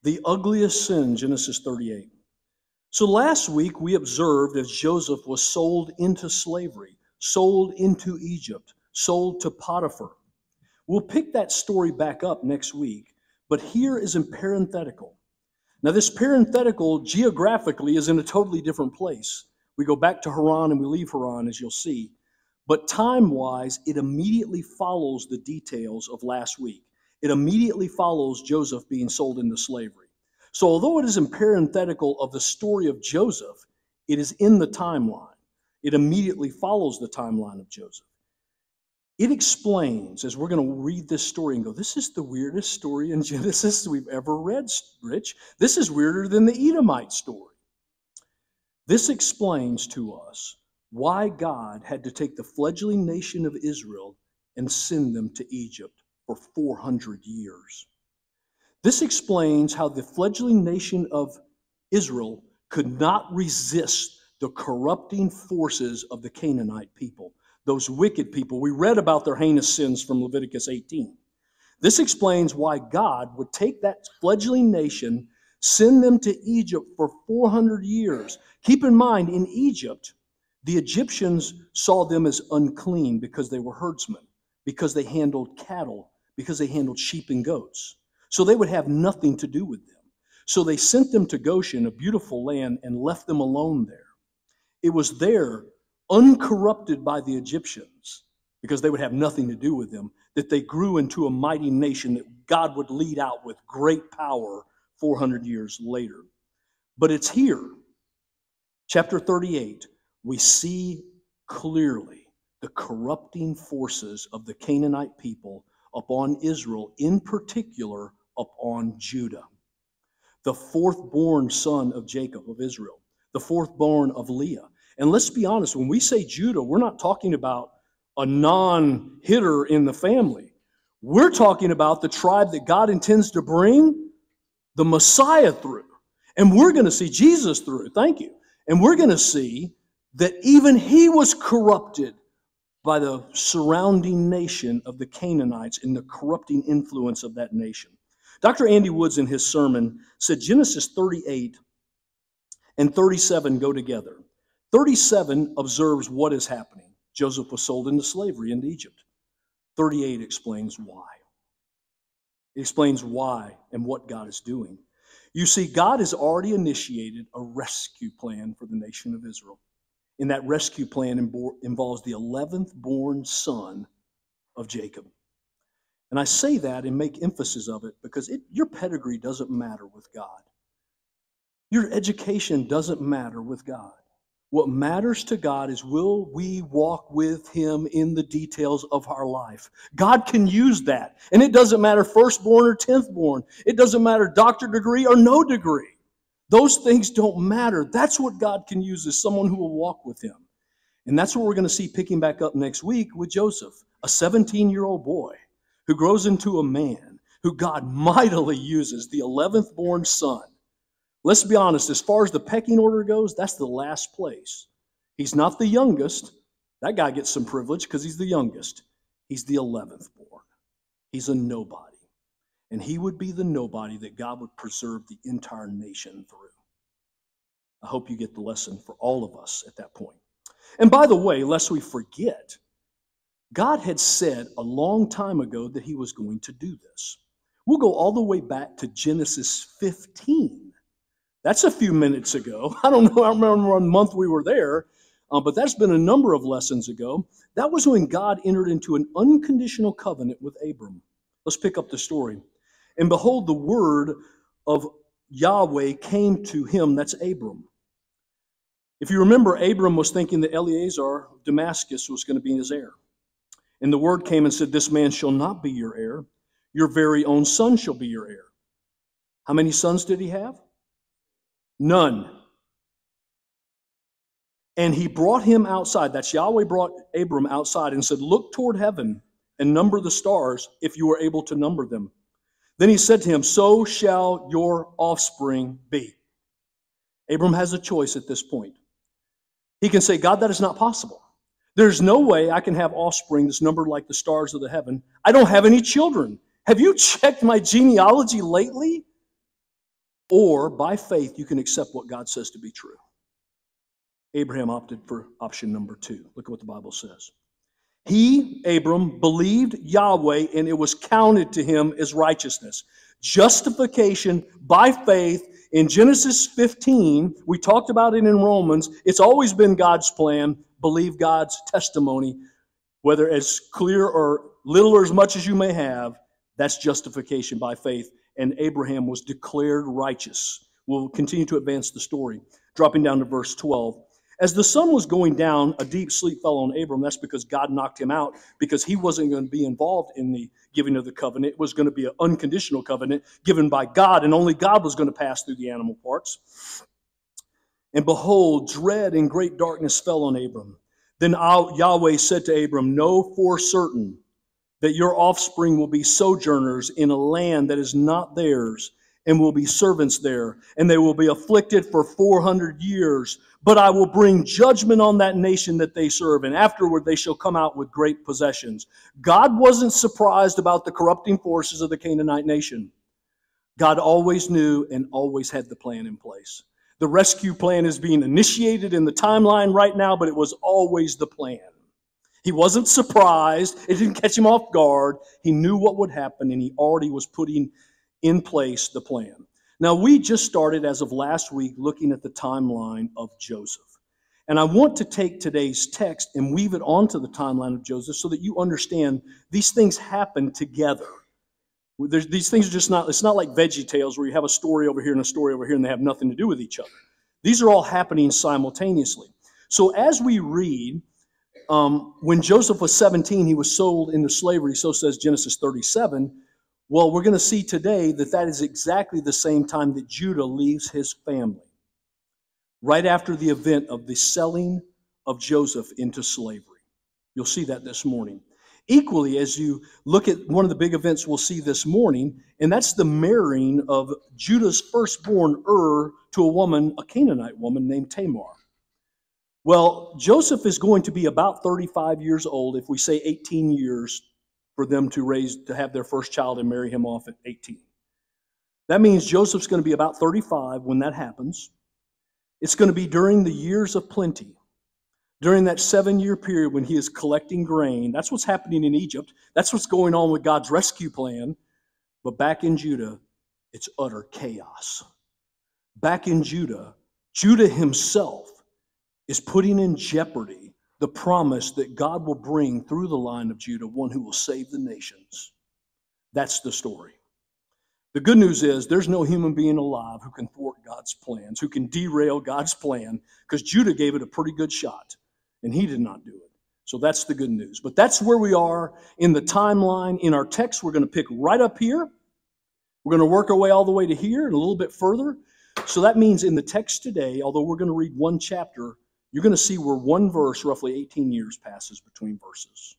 The ugliest sin, Genesis 38. So last week we observed as Joseph was sold into slavery, sold into Egypt, sold to Potiphar. We'll pick that story back up next week, but here is in parenthetical. Now this parenthetical geographically is in a totally different place. We go back to Haran and we leave Haran, as you'll see. But time-wise, it immediately follows the details of last week. It immediately follows Joseph being sold into slavery. So although it is in parenthetical of the story of Joseph, it is in the timeline. It immediately follows the timeline of Joseph. It explains, as we're going to read this story and go, this is the weirdest story in Genesis we've ever read, Rich. This is weirder than the Edomite story. This explains to us why God had to take the fledgling nation of Israel and send them to Egypt for 400 years. This explains how the fledgling nation of Israel could not resist the corrupting forces of the Canaanite people, those wicked people. We read about their heinous sins from Leviticus 18. This explains why God would take that fledgling nation, send them to Egypt for 400 years. Keep in mind, in Egypt, the Egyptians saw them as unclean because they were herdsmen, because they handled cattle, because they handled sheep and goats. So they would have nothing to do with them. So they sent them to Goshen, a beautiful land, and left them alone there. It was there, uncorrupted by the Egyptians, because they would have nothing to do with them, that they grew into a mighty nation that God would lead out with great power 400 years later. But it's here, chapter 38, we see clearly the corrupting forces of the Canaanite people upon Israel, in particular upon Judah, the fourth-born son of Jacob, of Israel, the fourth-born of Leah. And let's be honest, when we say Judah, we're not talking about a non-hitter in the family. We're talking about the tribe that God intends to bring the Messiah through. And we're going to see Jesus through. Thank you. And we're going to see that even he was corrupted by the surrounding nation of the Canaanites and the corrupting influence of that nation. Dr. Andy Woods in his sermon said Genesis 38 and 37 go together. 37 observes what is happening. Joseph was sold into slavery into Egypt. 38 explains why. It explains why and what God is doing. You see, God has already initiated a rescue plan for the nation of Israel. And that rescue plan involves the 11th born son of Jacob. And I say that and make emphasis of it because your pedigree doesn't matter with God. Your education doesn't matter with God. What matters to God is, will we walk with him in the details of our life? God can use that. And it doesn't matter firstborn or 10th born. It doesn't matter doctorate degree or no degree. Those things don't matter. That's what God can use, is someone who will walk with him. And that's what we're going to see picking back up next week with Joseph, a 17-year-old boy who grows into a man who God mightily uses, the 11th born son. Let's be honest, as far as the pecking order goes, that's the last place. He's not the youngest. That guy gets some privilege because he's the youngest. He's the 11th born. He's a nobody. And he would be the nobody that God would preserve the entire nation through. I hope you get the lesson for all of us at that point. And by the way, lest we forget, God had said a long time ago that he was going to do this. We'll go all the way back to Genesis 15. That's a few minutes ago. I don't remember what month we were there, but that's been a number of lessons ago. That was when God entered into an unconditional covenant with Abram. Let's pick up the story. And behold, the word of Yahweh came to him, that's Abram. If you remember, Abram was thinking that Eleazar of Damascus was going to be his heir. And the word came and said, this man shall not be your heir. Your very own son shall be your heir. How many sons did he have? None. And he brought him outside. That's Yahweh brought Abram outside and said, look toward heaven and number the stars if you are able to number them. Then he said to him, so shall your offspring be. Abram has a choice at this point. He can say, God, that is not possible. There's no way I can have offspring that's numbered like the stars of the heaven. I don't have any children. Have you checked my genealogy lately? or by faith, you can accept what God says to be true. Abraham opted for option number 2. Look at what the Bible says. He, Abram, believed Yahweh, and it was counted to him as righteousness. Justification by faith in Genesis 15, we talked about it in Romans. It's always been God's plan. Believe God's testimony, whether as clear or little or as much as you may have. That's justification by faith. And Abraham was declared righteous. We'll continue to advance the story. Dropping down to verse 12. As the sun was going down, a deep sleep fell on Abram. That's because God knocked him out, because he wasn't going to be involved in the giving of the covenant. It was going to be an unconditional covenant given by God, and only God was going to pass through the animal parts. And behold, dread and great darkness fell on Abram. Then Yahweh said to Abram, know for certain that your offspring will be sojourners in a land that is not theirs, and will be servants there, and they will be afflicted for 400 years. But I will bring judgment on that nation that they serve, and afterward they shall come out with great possessions. God wasn't surprised about the corrupting forces of the Canaanite nation. God always knew and always had the plan in place. The rescue plan is being initiated in the timeline right now, but it was always the plan. He wasn't surprised. It didn't catch him off guard. He knew what would happen, and he already was putting in place the plan. Now, we just started, as of last week, looking at the timeline of Joseph. And I want to take today's text and weave it onto the timeline of Joseph so that you understand these things happen together. These things are just not, it's not like VeggieTales where you have a story over here and a story over here and they have nothing to do with each other. These are all happening simultaneously. So as we read, when Joseph was 17, he was sold into slavery, so says Genesis 37. Well, we're going to see today that that is exactly the same time that Judah leaves his family, right after the event of the selling of Joseph into slavery. You'll see that this morning. Equally, as you look at one of the big events we'll see this morning, and that's the marrying of Judah's firstborn to a Canaanite woman named Tamar. Well, Joseph is going to be about 35 years old, if we say 18 years for them to have their first child and marry him off at 18. That means Joseph's going to be about 35 when that happens. It's going to be during the years of plenty, during that 7-year period when he is collecting grain. That's what's happening in Egypt. That's what's going on with God's rescue plan. But back in Judah, it's utter chaos. Back in Judah, Judah himself is putting in jeopardy the promise that God will bring through the line of Judah one who will save the nations. That's the story. The good news is there's no human being alive who can thwart God's plans, who can derail God's plan, because Judah gave it a pretty good shot, and he did not do it. So that's the good news. But that's where we are in the timeline. In our text, we're going to pick right up here. We're going to work our way all the way to here and a little bit further. So that means in the text today, although we're going to read one chapter, you're going to see where one verse, roughly 18 years, passes between verses.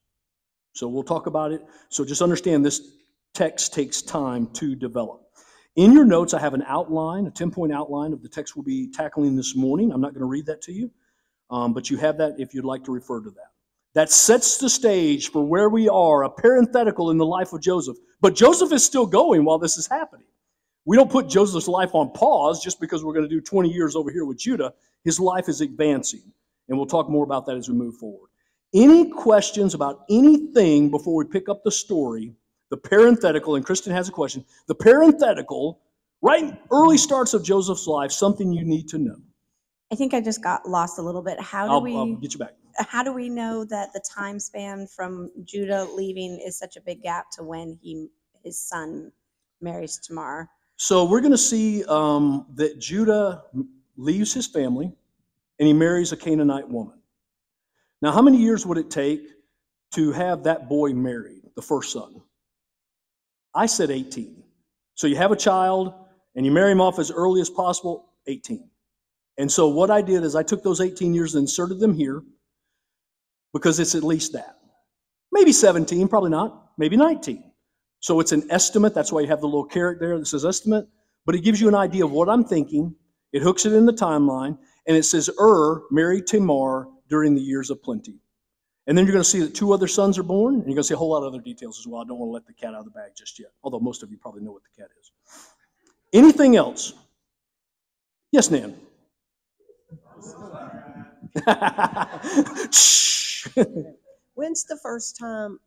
So we'll talk about it. So just understand this text takes time to develop. In your notes, I have an outline, a 10-point outline of the text we'll be tackling this morning. I'm not going to read that to you, but you have that if you'd like to refer to that. That sets the stage for where we are, a parenthetical in the life of Joseph. But Joseph is still going while this is happening. We don't put Joseph's life on pause just because we're going to do 20 years over here with Judah. His life is advancing, and we'll talk more about that as we move forward. Any questions about anything before we pick up the story, the parenthetical, and Kristen has a question, the parenthetical, right early starts of Joseph's life, something you need to know. I think I just got lost a little bit. I'll get you back. How do we know that the time span from Judah leaving is such a big gap to when his son marries Tamar? So we're going to see that Judah leaves his family and he marries a Canaanite woman. Now, how many years would it take to have that boy married, the first son? I said 18. So you have a child and you marry him off as early as possible, 18. And so what I did is I took those 18 years and inserted them here because it's at least that. Maybe 17, probably not, maybe 19. So it's an estimate. That's why you have the little caret there that says estimate. But it gives you an idea of what I'm thinking. It hooks it in the timeline. And it says married Tamar during the years of plenty. And then you're going to see that 2 other sons are born. And you're going to see a whole lot of other details as well. I don't want to let the cat out of the bag just yet. Although most of you probably know what the cat is. Anything else? Yes, Nan. When's the first time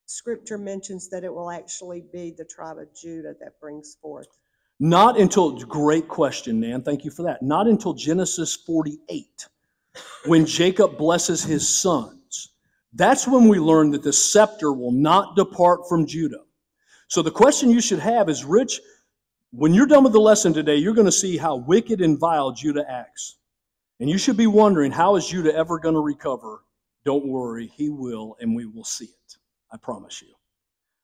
Scripture mentions that it will actually be the tribe of Judah that brings forth? Not until, great question, Nan. Thank you for that. Not until Genesis 48, when Jacob blesses his sons. That's when we learn that the scepter will not depart from Judah. So the question you should have is, Rich, when you're done with the lesson today, you're going to see how wicked and vile Judah acts. And you should be wondering, how is Judah ever going to recover? Don't worry, he will, and we will see it. I promise you.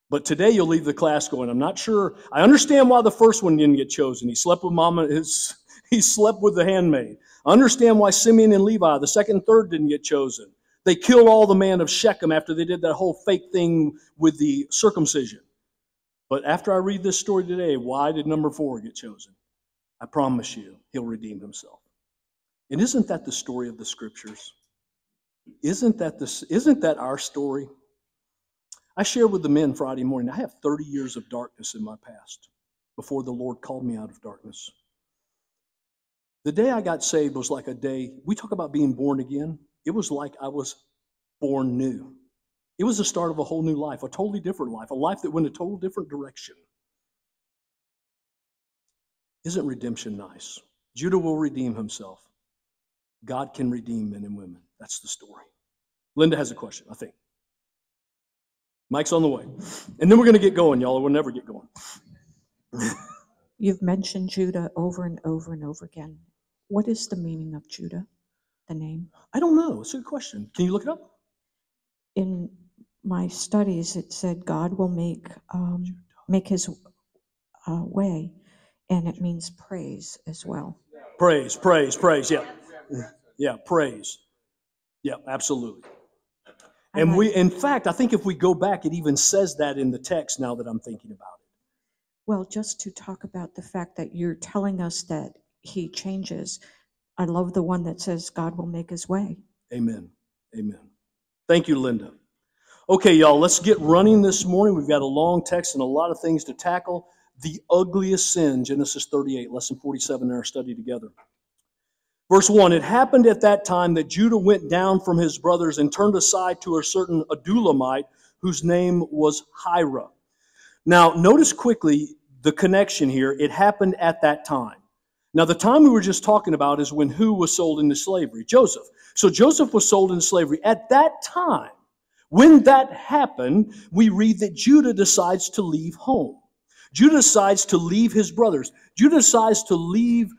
But today you'll leave the class going, I'm not sure. I understand why the first one didn't get chosen. He slept with mama. He slept with the handmaid. I understand why Simeon and Levi, the second and third, didn't get chosen. They killed all the man of Shechem after they did that whole fake thing with the circumcision. But after I read this story today, why did number 4 get chosen? I promise you, he'll redeem himself. And isn't that the story of the Scriptures? Isn't that our story? I shared with the men Friday morning, I have 30 years of darkness in my past before the Lord called me out of darkness. The day I got saved was like a day, we talk about being born again. It was like I was born new. It was the start of a whole new life, a totally different life, a life that went a total different direction. Isn't redemption nice? Judah will redeem himself. God can redeem men and women. That's the story. Linda has a question, I think. Mike's on the way. And then we're going to get going, y'all, or we'll never get going. You've mentioned Judah over and over and over again. What is the meaning of Judah, the name? I don't know. It's a good question. Can you look it up? In my studies, it said God will make his way, and it means praise as well. Praise, yeah. Yeah, praise. Yeah, absolutely. And in fact, I think if we go back, it even says that in the text now that I'm thinking about it. Well, just to talk about the fact that you're telling us that he changes, I love the one that says God will make his way. Amen. Amen. Thank you, Linda. Okay, y'all, let's get running this morning. We've got a long text and a lot of things to tackle. The ugliest sin, Genesis 38, lesson 47 in our study together. Verse 1, it happened at that time that Judah went down from his brothers and turned aside to a certain Adulamite whose name was Hira. Now, notice quickly the connection here. It happened at that time. Now, the time we were just talking about is when who was sold into slavery? Joseph. So Joseph was sold into slavery. At that time, when that happened, we read that Judah decides to leave home. Judah decides to leave his brothers. Judah decides to leave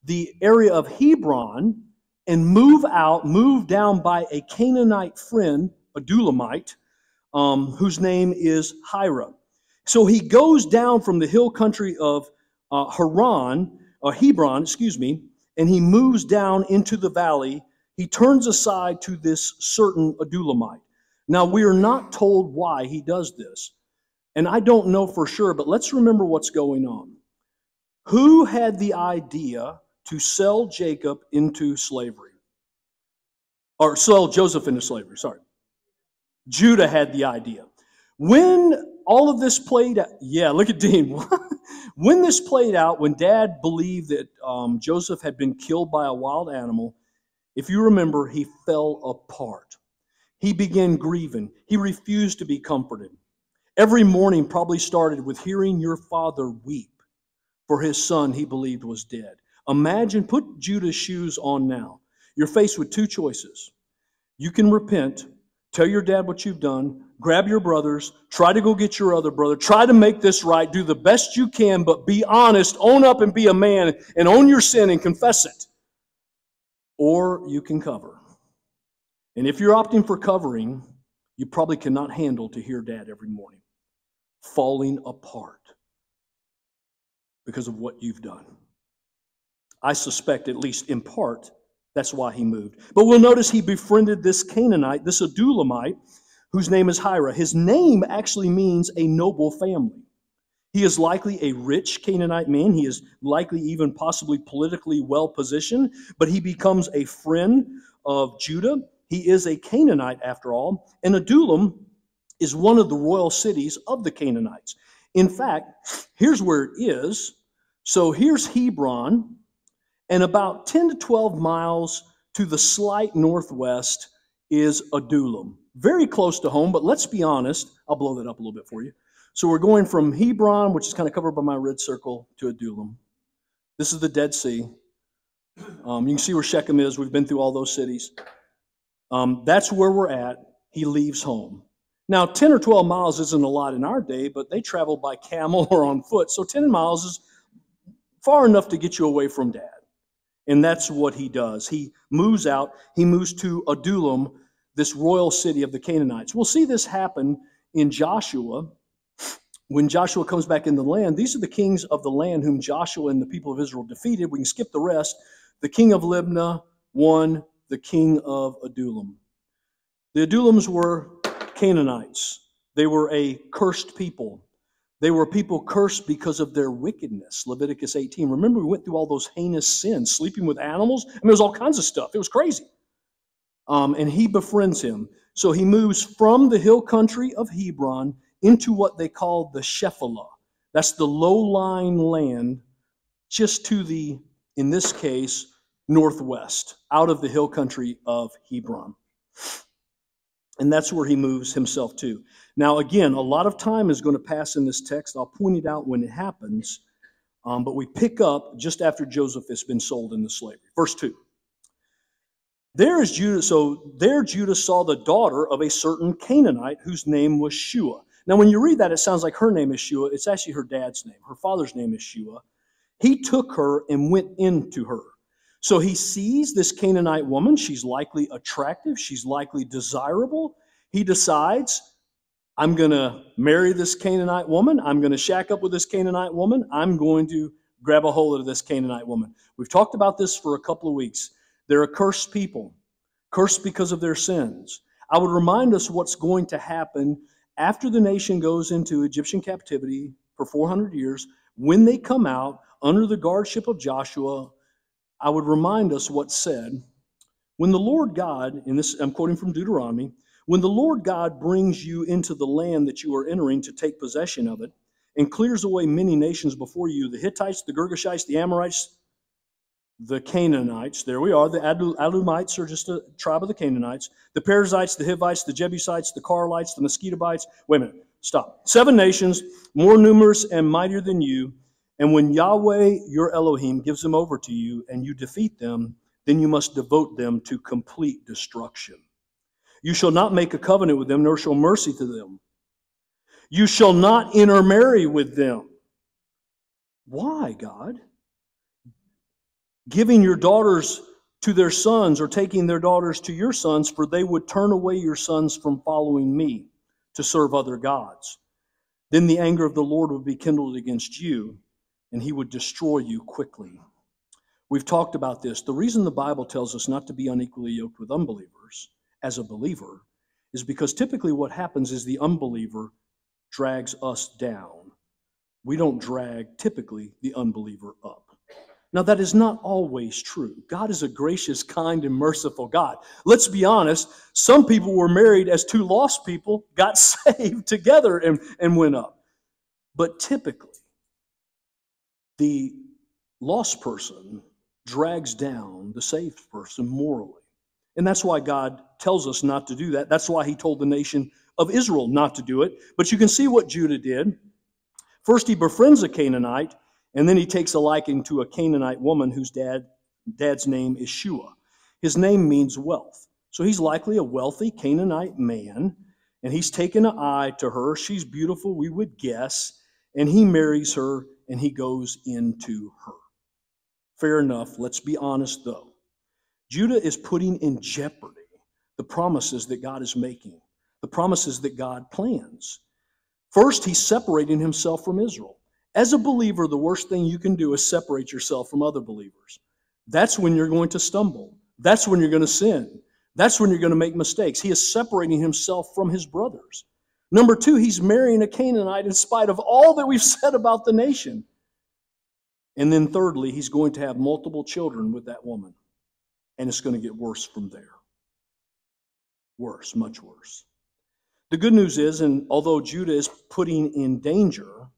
the area of Hebron and move down by a Canaanite friend, a Adulamite, whose name is Hira. So he goes down from the hill country of Hebron, and he moves down into the valley. He turns aside to this certain Adulamite. Now, we are not told why he does this, and I don't know for sure, but let's remember what's going on. Who had the idea to sell Jacob into slavery? Or sell Joseph into slavery, sorry. Judah had the idea. When all of this played out, yeah, look at Dean. When this played out, when Dad believed that Joseph had been killed by a wild animal, if you remember, he fell apart. He began grieving. He refused to be comforted. Every morning probably started with hearing your father weep for his son he believed was dead. Imagine, put Judah's shoes on now. You're faced with two choices. You can repent, tell your dad what you've done, grab your brothers, try to go get your other brother, try to make this right, do the best you can, but be honest, own up and be a man, and own your sin and confess it. Or you can cover. And if you're opting for covering, you probably cannot handle to hear dad every morning falling apart because of what you've done. I suspect, at least in part, that's why he moved. But we'll notice he befriended this Canaanite, this Adulamite, whose name is Hira. His name actually means a noble family. He is likely a rich Canaanite man. He is likely even possibly politically well-positioned, but he becomes a friend of Judah. He is a Canaanite after all, and Adullam is one of the royal cities of the Canaanites. In fact, here's where it is. So here's Hebron, And about 10 to 12 miles to the slight northwest is Adullam. Very close to home, but let's be honest. I'll blow that up a little bit for you. So we're going from Hebron, which is kind of covered by my red circle, to Adullam. This is the Dead Sea. You can see where Shechem is. We've been through all those cities. That's where we're at. He leaves home. Now, 10 or 12 miles isn't a lot in our day, but they travel by camel or on foot. So 10 miles is far enough to get you away from Dad. And that's what he does. He moves out. He moves to Adullam, this royal city of the Canaanites. We'll see this happen in Joshua. When Joshua comes back in the land, these are the kings of the land whom Joshua and the people of Israel defeated. We can skip the rest. The king of Libnah won, the king of Adullam. The Adullams were Canaanites. They were a cursed people. They were people cursed because of their wickedness. Leviticus 18. Remember, we went through all those heinous sins, sleeping with animals. I mean, it was all kinds of stuff. It was crazy. And he befriends him. So he moves from the hill country of Hebron into what they call the Shephelah. That's the low-lying land just to the, in this case, northwest, out of the hill country of Hebron. And that's where he moves himself to. Now, again, a lot of time is going to pass in this text. I'll point it out when it happens. But we pick up just after Joseph has been sold into slavery. Verse 2. There is Judah. So there Judah saw the daughter of a certain Canaanite whose name was Shua. Now, when you read that, it sounds like her name is Shua. It's actually her dad's name. Her father's name is Shua. He took her and went into her. So he sees this Canaanite woman. She's likely attractive. She's likely desirable. He decides, I'm going to marry this Canaanite woman. I'm going to shack up with this Canaanite woman. I'm going to grab a hold of this Canaanite woman. We've talked about this for a couple of weeks. They're a cursed people, cursed because of their sins. I would remind us what's going to happen after the nation goes into Egyptian captivity for 400 years. When they come out under the guardship of Joshua, I would remind us what's said. When the Lord God, and this I'm quoting from Deuteronomy, when the Lord God brings you into the land that you are entering to take possession of it, and clears away many nations before you, the Hittites, the Girgashites, the Amorites, the Canaanites, there we are, the Adumites are just a tribe of the Canaanites, the Perizzites, the Hivites, the Jebusites, the Karlites, the Mosquitobites. Wait a minute, stop. 7 nations, more numerous and mightier than you. And when Yahweh, your Elohim, gives them over to you and you defeat them, then you must devote them to complete destruction. You shall not make a covenant with them, nor show mercy to them. You shall not intermarry with them. Why, God? Giving your daughters to their sons or taking their daughters to your sons, for they would turn away your sons from following me to serve other gods. Then the anger of the Lord would be kindled against you, and he would destroy you quickly. We've talked about this. The reason the Bible tells us not to be unequally yoked with unbelievers as a believer is because typically what happens is the unbeliever drags us down. We don't drag, typically, the unbeliever up. Now, that is not always true. God is a gracious, kind, and merciful God. Let's be honest, some people were married as 2 lost people, got saved together and went up. But typically, the lost person drags down the saved person morally. And that's why God tells us not to do that. That's why he told the nation of Israel not to do it. But you can see what Judah did. First, he befriends a Canaanite, and then he takes a liking to a Canaanite woman whose dad's name is Shua. His name means wealth. So he's likely a wealthy Canaanite man, and he's taken an eye to her. She's beautiful, we would guess, and he marries her, and he goes into her. Fair enough. Let's be honest, though. Judah is putting in jeopardy the promises that God is making, the promises that God plans. First, he's separating himself from Israel. As a believer, the worst thing you can do is separate yourself from other believers. That's when you're going to stumble. That's when you're going to sin. That's when you're going to make mistakes. He is separating himself from his brothers. Number 2, he's marrying a Canaanite in spite of all that we've said about the nation. And then thirdly, he's going to have multiple children with that woman. And it's going to get worse from there. Worse, much worse. The good news is, and although Judah is putting in danger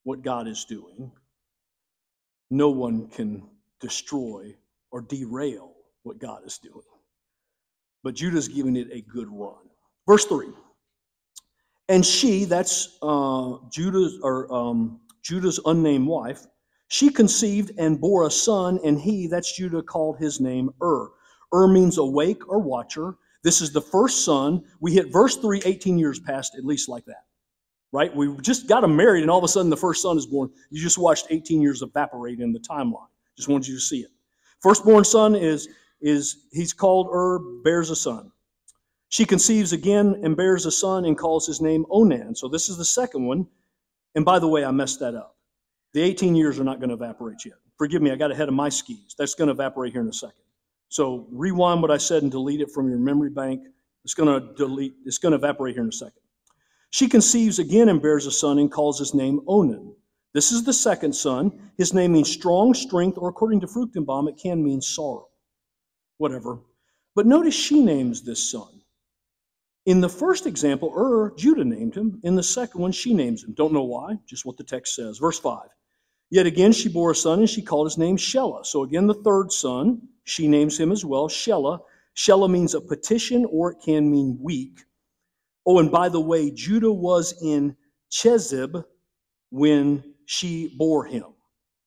what God is doing, no one can destroy or derail what God is doing. But Judah's giving it a good run. Verse 3. And she, that's Judah's unnamed wife, she conceived and bore a son, and he, that's Judah, called his name means awake or watcher. This is the first son. We hit verse 3, 18 years past, at least like that. Right? We just got him married, and all of a sudden the first son is born. You just watched 18 years evaporate in the timeline. Just wanted you to see it. Firstborn son he's called bears a son. She conceives again and bears a son and calls his name Onan. So this is the second one. And by the way, I messed that up. The 18 years are not going to evaporate yet. Forgive me, I got ahead of my skis. That's going to evaporate here in a second. So rewind what I said and delete it from your memory bank. It's going to evaporate here in a second. She conceives again and bears a son and calls his name Onan. This is the second son. His name means strong, strength, or according to Fruchtenbaum, it can mean sorrow. Whatever. But notice she names this son. In the first example, Judah named him. In the second one, she names him. Don't know why, just what the text says. Verse 5. Yet again she bore a son, and she called his name Shelah. So again, the third son, she names him as well, Shelah. Shelah means a petition, or it can mean weak. Oh, and by the way, Judah was in Chezib when she bore him.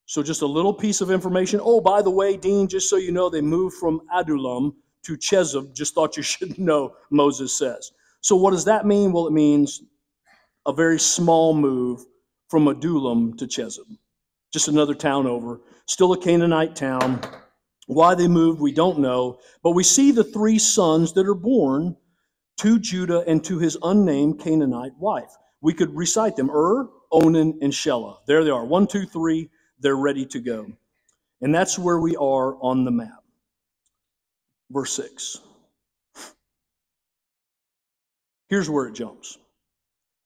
So just a little piece of information. Oh, by the way, Dean, just so you know, they moved from Adullam to Chezib. Just thought you should know, Moses says. So what does that mean? Well, it means a very small move from Adullam to Chezib. Just another town over. Still a Canaanite town. Why they moved, we don't know. But we see the three sons that are born to Judah and to his unnamed Canaanite wife. We could recite them, Onan, and Shelah. There they are. 1, 2, 3. They're ready to go. And that's where we are on the map. Verse 6. Here's where it jumps.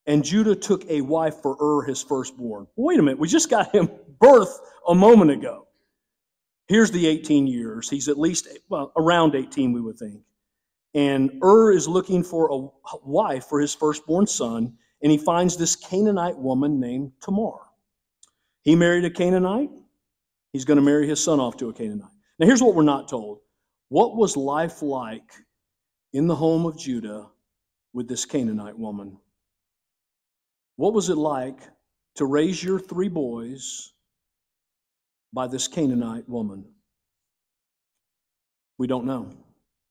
And Judah took a wife for his firstborn. Wait a minute, we just got him birth a moment ago. Here's the 18 years. He's at least, around 18, we would think. And is looking for a wife for his firstborn son, and he finds this Canaanite woman named Tamar. He married a Canaanite. He's going to marry his son off to a Canaanite. Now here's what we're not told. What was life like in the home of Judah with this Canaanite woman? What was it like to raise your 3 boys by this Canaanite woman? We don't know.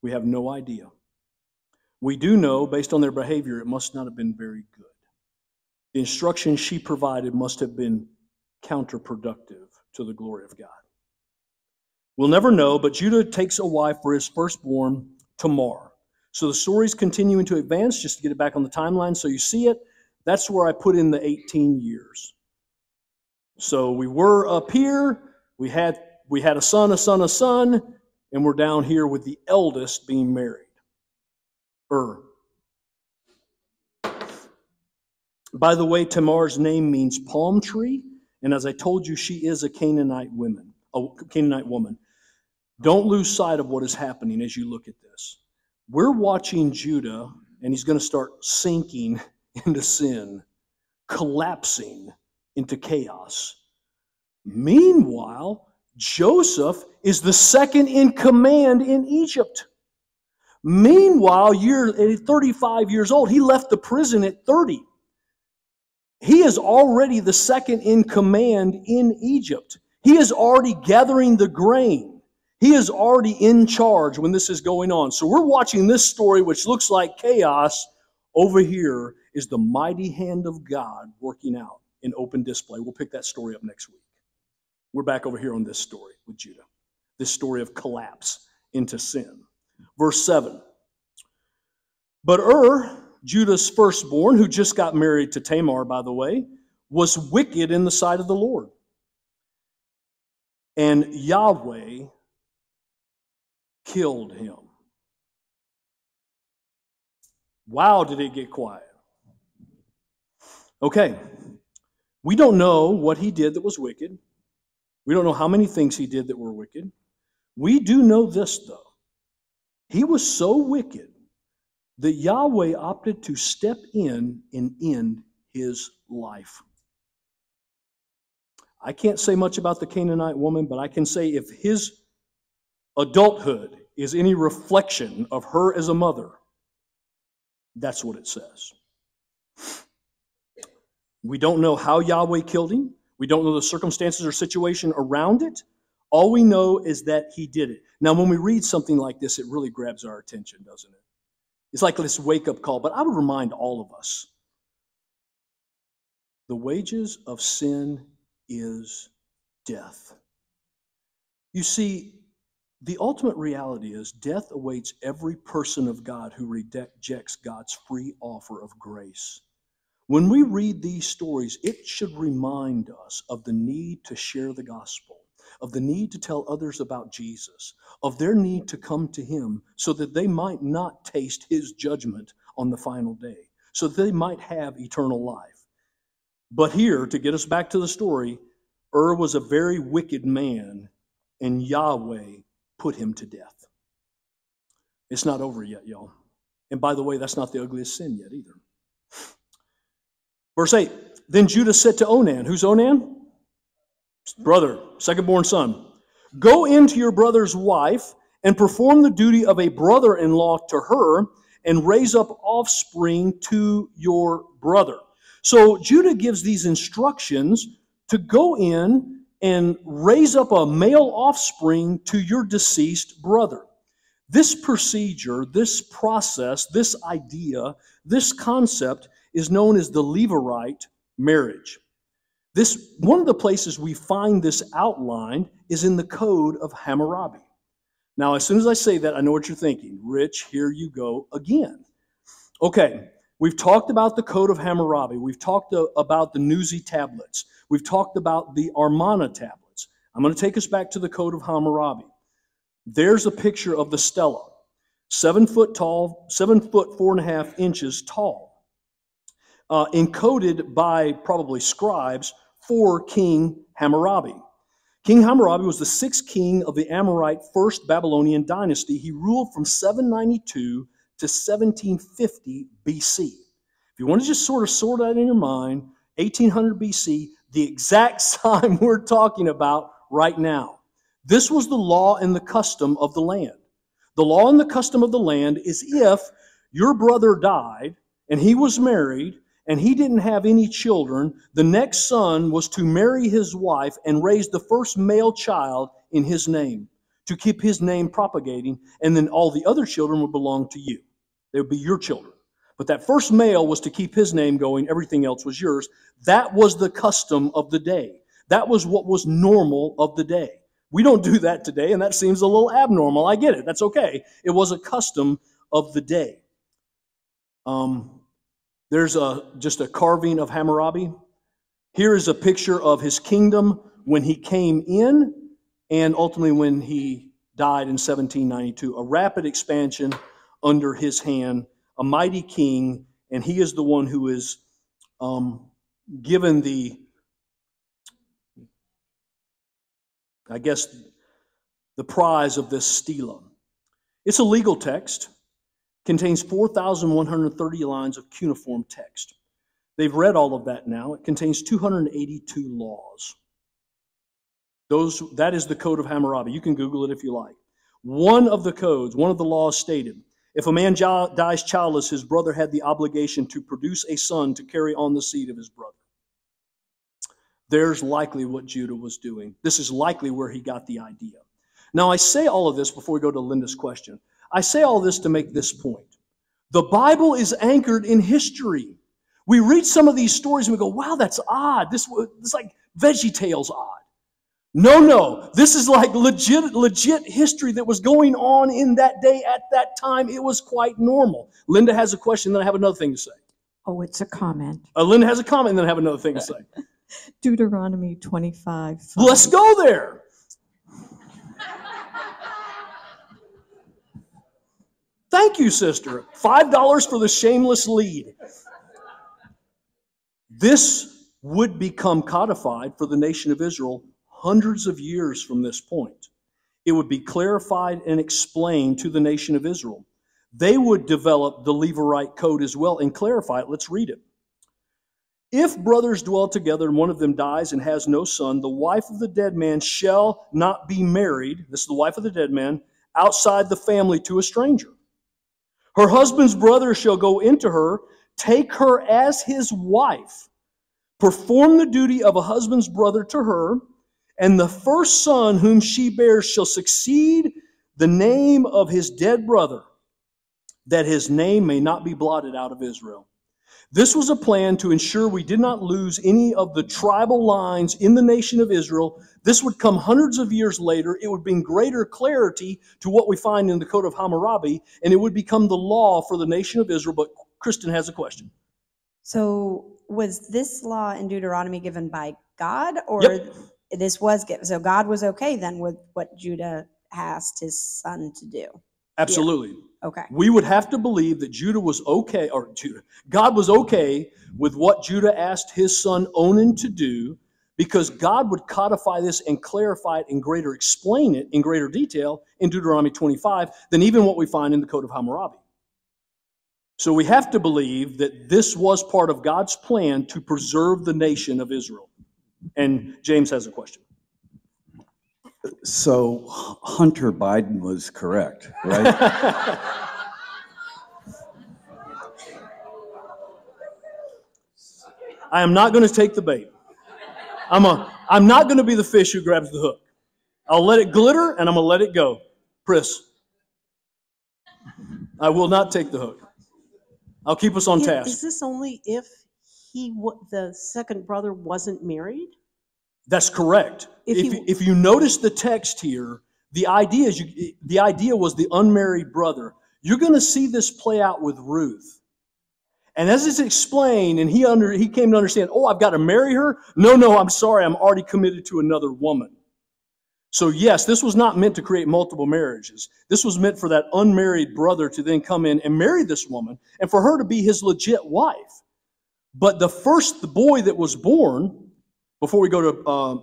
We have no idea. We do know, based on their behavior, it must not have been very good. The instructions she provided must have been counterproductive to the glory of God. We'll never know, but Judah takes a wife for his firstborn, Tamar. So the story's continuing to advance, just to get it back on the timeline so you see it. That's where I put in the 18 years. So we were up here, we had a son, and we're down here with the eldest being married. By the way, Tamar's name means palm tree, and as I told you, she is a Canaanite woman. Don't lose sight of what is happening as you look at this. We're watching Judah, and he's going to start sinking into sin, collapsing into chaos. Meanwhile, Joseph is the second in command in Egypt. Meanwhile, at 35 years old, he left the prison at 30. He is already the second in command in Egypt. He is already gathering the grain. He is already in charge when this is going on. So we're watching this story, which looks like chaos. Over here is the mighty hand of God working out in open display. We'll pick that story up next week. We're back over here on this story with Judah. This story of collapse into sin. Verse 7. But Judah's firstborn, who just got married to Tamar, by the way, was wicked in the sight of the Lord. And Yahweh killed him. Wow, did it get quiet. Okay, we don't know what he did that was wicked. We don't know how many things he did that were wicked. We do know this, though. He was so wicked that Yahweh opted to step in and end his life. I can't say much about the Canaanite woman, but I can say if his adulthood is any reflection of her as a mother, that's what it says. We don't know how Yahweh killed him. We don't know the circumstances or situation around it. All we know is that he did it. Now, when we read something like this, it really grabs our attention, doesn't it? It's like this wake-up call, but I would remind all of us, the wages of sin is death. You see, the ultimate reality is death awaits every person of God who rejects God's free offer of grace. When we read these stories, it should remind us of the need to share the gospel, of the need to tell others about Jesus, of their need to come to him so that they might not taste his judgment on the final day, so that they might have eternal life. But here, to get us back to the story, was a very wicked man, and Yahweh put him to death. It's not over yet, y'all. And by the way, that's not the ugliest sin yet either. Verse 8, then Judah said to Onan, who's Onan? Brother, second-born son. Go in to your brother's wife and perform the duty of a brother-in-law to her and raise up offspring to your brother. So Judah gives these instructions to go in and raise up a male offspring to your deceased brother. This procedure, this process, this idea, this concept is known as the Levirate marriage. One of the places we find this outlined is in the Code of Hammurabi. Now, as soon as I say that, I know what you're thinking. Rich, here you go again. Okay, we've talked about the Code of Hammurabi. We've talked about the Nuzi tablets. We've talked about the Armana tablets. I'm going to take us back to the Code of Hammurabi. There's a picture of the stela, 7 foot tall, 7 foot 4.5 inches tall, encoded by probably scribes for King Hammurabi. King Hammurabi was the 6th king of the Amorite First Babylonian dynasty. He ruled from 792 to 1750 BC. If you want to just sort that in your mind, 1800 BC, the exact time we're talking about right now. This was the law and the custom of the land. The law and the custom of the land is if your brother died and he was married and he didn't have any children, the next son was to marry his wife and raise the first male child in his name, to keep his name propagating, and then all the other children would belong to you. They would be your children. But that first male was to keep his name going, everything else was yours. That was the custom of the day. That was what was normal of the day. We don't do that today, and that seems a little abnormal. I get it. That's okay. It was a custom of the day. There's just a carving of Hammurabi. Here is a picture of his kingdom when he came in and ultimately when he died in 1792. A rapid expansion under his hand, a mighty king, and he is the one who is given the prize of this stela. It's a legal text, contains 4,130 lines of cuneiform text. They've read all of that now. It contains 282 laws. That is the Code of Hammurabi. You can Google it if you like. One of the laws stated, if a man dies childless, his brother had the obligation to produce a son to carry on the seed of his brother. There's likely what Judah was doing. This is likely where he got the idea. Now, I say all of this before we go to Linda's question. I say all this to make this point. The Bible is anchored in history. We read some of these stories and we go, wow, that's odd. This is like VeggieTales odd. No. This is like legit history that was going on in that day at that time. It was quite normal. Linda has a question, then I have another thing to say. Oh, it's a comment. Linda has a comment, and then I have another thing to say. Deuteronomy 25. Let's go there. Thank you, sister. $5 for the shameless lead. This would become codified for the nation of Israel hundreds of years from this point. It would be clarified and explained to the nation of Israel. They would develop the Levirate code as well and clarify it. Let's read it. If brothers dwell together and one of them dies and has no son, the wife of the dead man shall not be married, this is the wife of the dead man, outside the family to a stranger. Her husband's brother shall go into her, take her as his wife, perform the duty of a husband's brother to her, and the first son whom she bears shall succeed the name of his dead brother, that his name may not be blotted out of Israel. This was a plan to ensure we did not lose any of the tribal lines in the nation of Israel. This would come hundreds of years later. It would bring greater clarity to what we find in the Code of Hammurabi, and it would become the law for the nation of Israel. But Kristen has a question. So was this law in Deuteronomy given by God, or Yep. this was given? So God was okay then with what Judah asked his son to do? Absolutely. Okay. We would have to believe that God was okay with what Judah asked his son Onan to do, because God would codify this and clarify it and explain it in greater detail in Deuteronomy 25 than even what we find in the Code of Hammurabi. So we have to believe that this was part of God's plan to preserve the nation of Israel. And James has a question. So Hunter Biden was correct, right? I am not going to take the bait. I'm not going to be the fish who grabs the hook. I'll let it glitter and I'm going to let it go. Pris, I will not take the hook. I'll keep us on Is task. this only if the second brother wasn't married? That's correct. If you notice the text here, the idea was the unmarried brother. You're going to see this play out with Ruth. And as it's explained, and he came to understand, oh, I've got to marry her? No, I'm sorry, I'm already committed to another woman. So yes, this was not meant to create multiple marriages. This was meant for that unmarried brother to then come in and marry this woman, and for her to be his legit wife. But the boy that was born, before we go to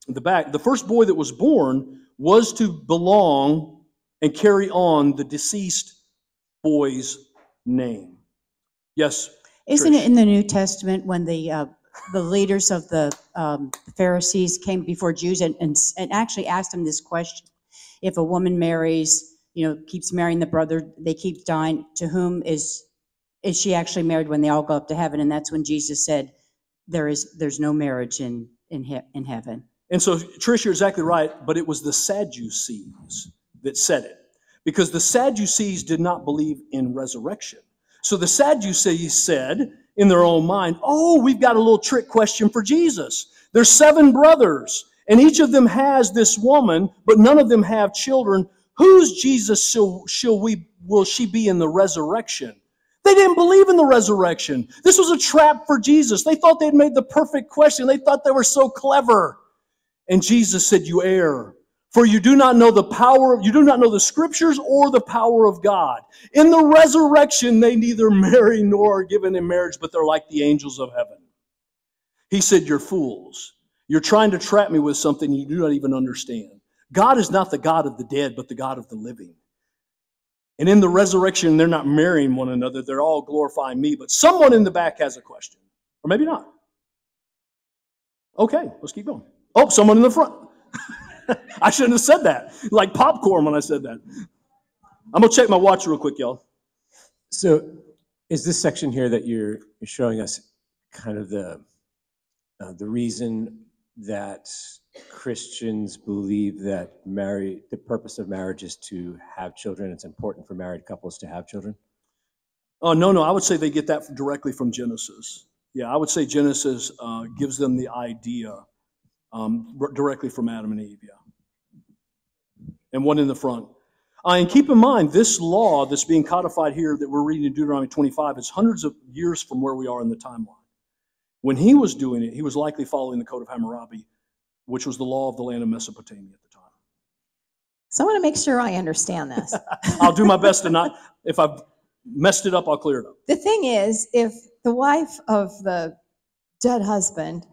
the back, the first boy that was born was to belong and carry on the deceased boy's name. Yes? Isn't Trish? it in the New Testament when the leaders of the Pharisees came before Jews and actually asked them this question? If a woman marries, keeps marrying the brother, they keep dying, to whom is she actually married when they all go up to heaven? And that's when Jesus said, there's no marriage in heaven. And so, Trish, you're exactly right, but it was the Sadducees that said it, because the Sadducees did not believe in resurrection. So the Sadducees said in their own mind, oh, we've got a little trick question for Jesus. There's 7 brothers, and each of them has this woman, but none of them have children. Whose Jesus will she be in the resurrection? They didn't believe in the resurrection. This was a trap for Jesus. They thought they'd made the perfect question. They thought they were so clever. And Jesus said, you err. For you do not know the scriptures or the power of God. In the resurrection, they neither marry nor are given in marriage, but they're like the angels of heaven. He said, you're fools. You're trying to trap me with something you do not even understand. God is not the God of the dead, but the God of the living. And in the resurrection, they're not marrying one another. They're all glorifying me. But someone in the back has a question. Or maybe not. Okay, let's keep going. Oh, someone in the front. I shouldn't have said that. Like popcorn when I said that. I'm going to check my watch real quick, y'all. So is this section here that you're showing us kind of the reason that Christians believe that the purpose of marriage is to have children? It's important for married couples to have children? Oh, no. I would say they get that directly from Genesis. Yeah, I would say Genesis gives them the idea directly from Adam and Eve, yeah. And one in the front. And keep in mind, this law that's being codified here that we're reading in Deuteronomy 25 is hundreds of years from where we are in the timeline. When he was doing it, he was likely following the Code of Hammurabi, which was the law of the land of Mesopotamia at the time. So I want to make sure I understand this. I'll do my best to not, if I've messed it up, I'll clear it up. The thing is, if the wife of the dead husband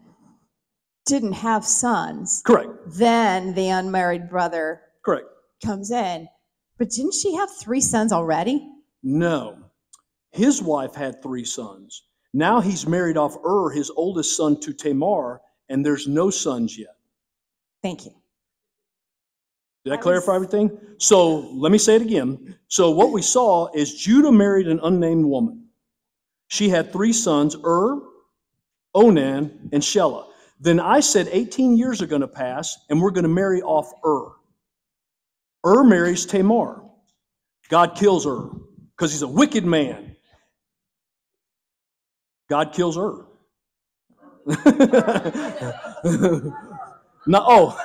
didn't have sons, Correct. then the unmarried brother Correct. comes in. But didn't she have 3 sons already? No. His wife had 3 sons. Now he's married off his oldest son, to Tamar, and there's no sons yet. Thank you. Did that clarify everything? So let me say it again. So what we saw is Judah married an unnamed woman. She had 3 sons, Onan, and Shelah. Then I said 18 years are going to pass, and we're going to marry off marries Tamar. God kills because he's a wicked man. God kills No,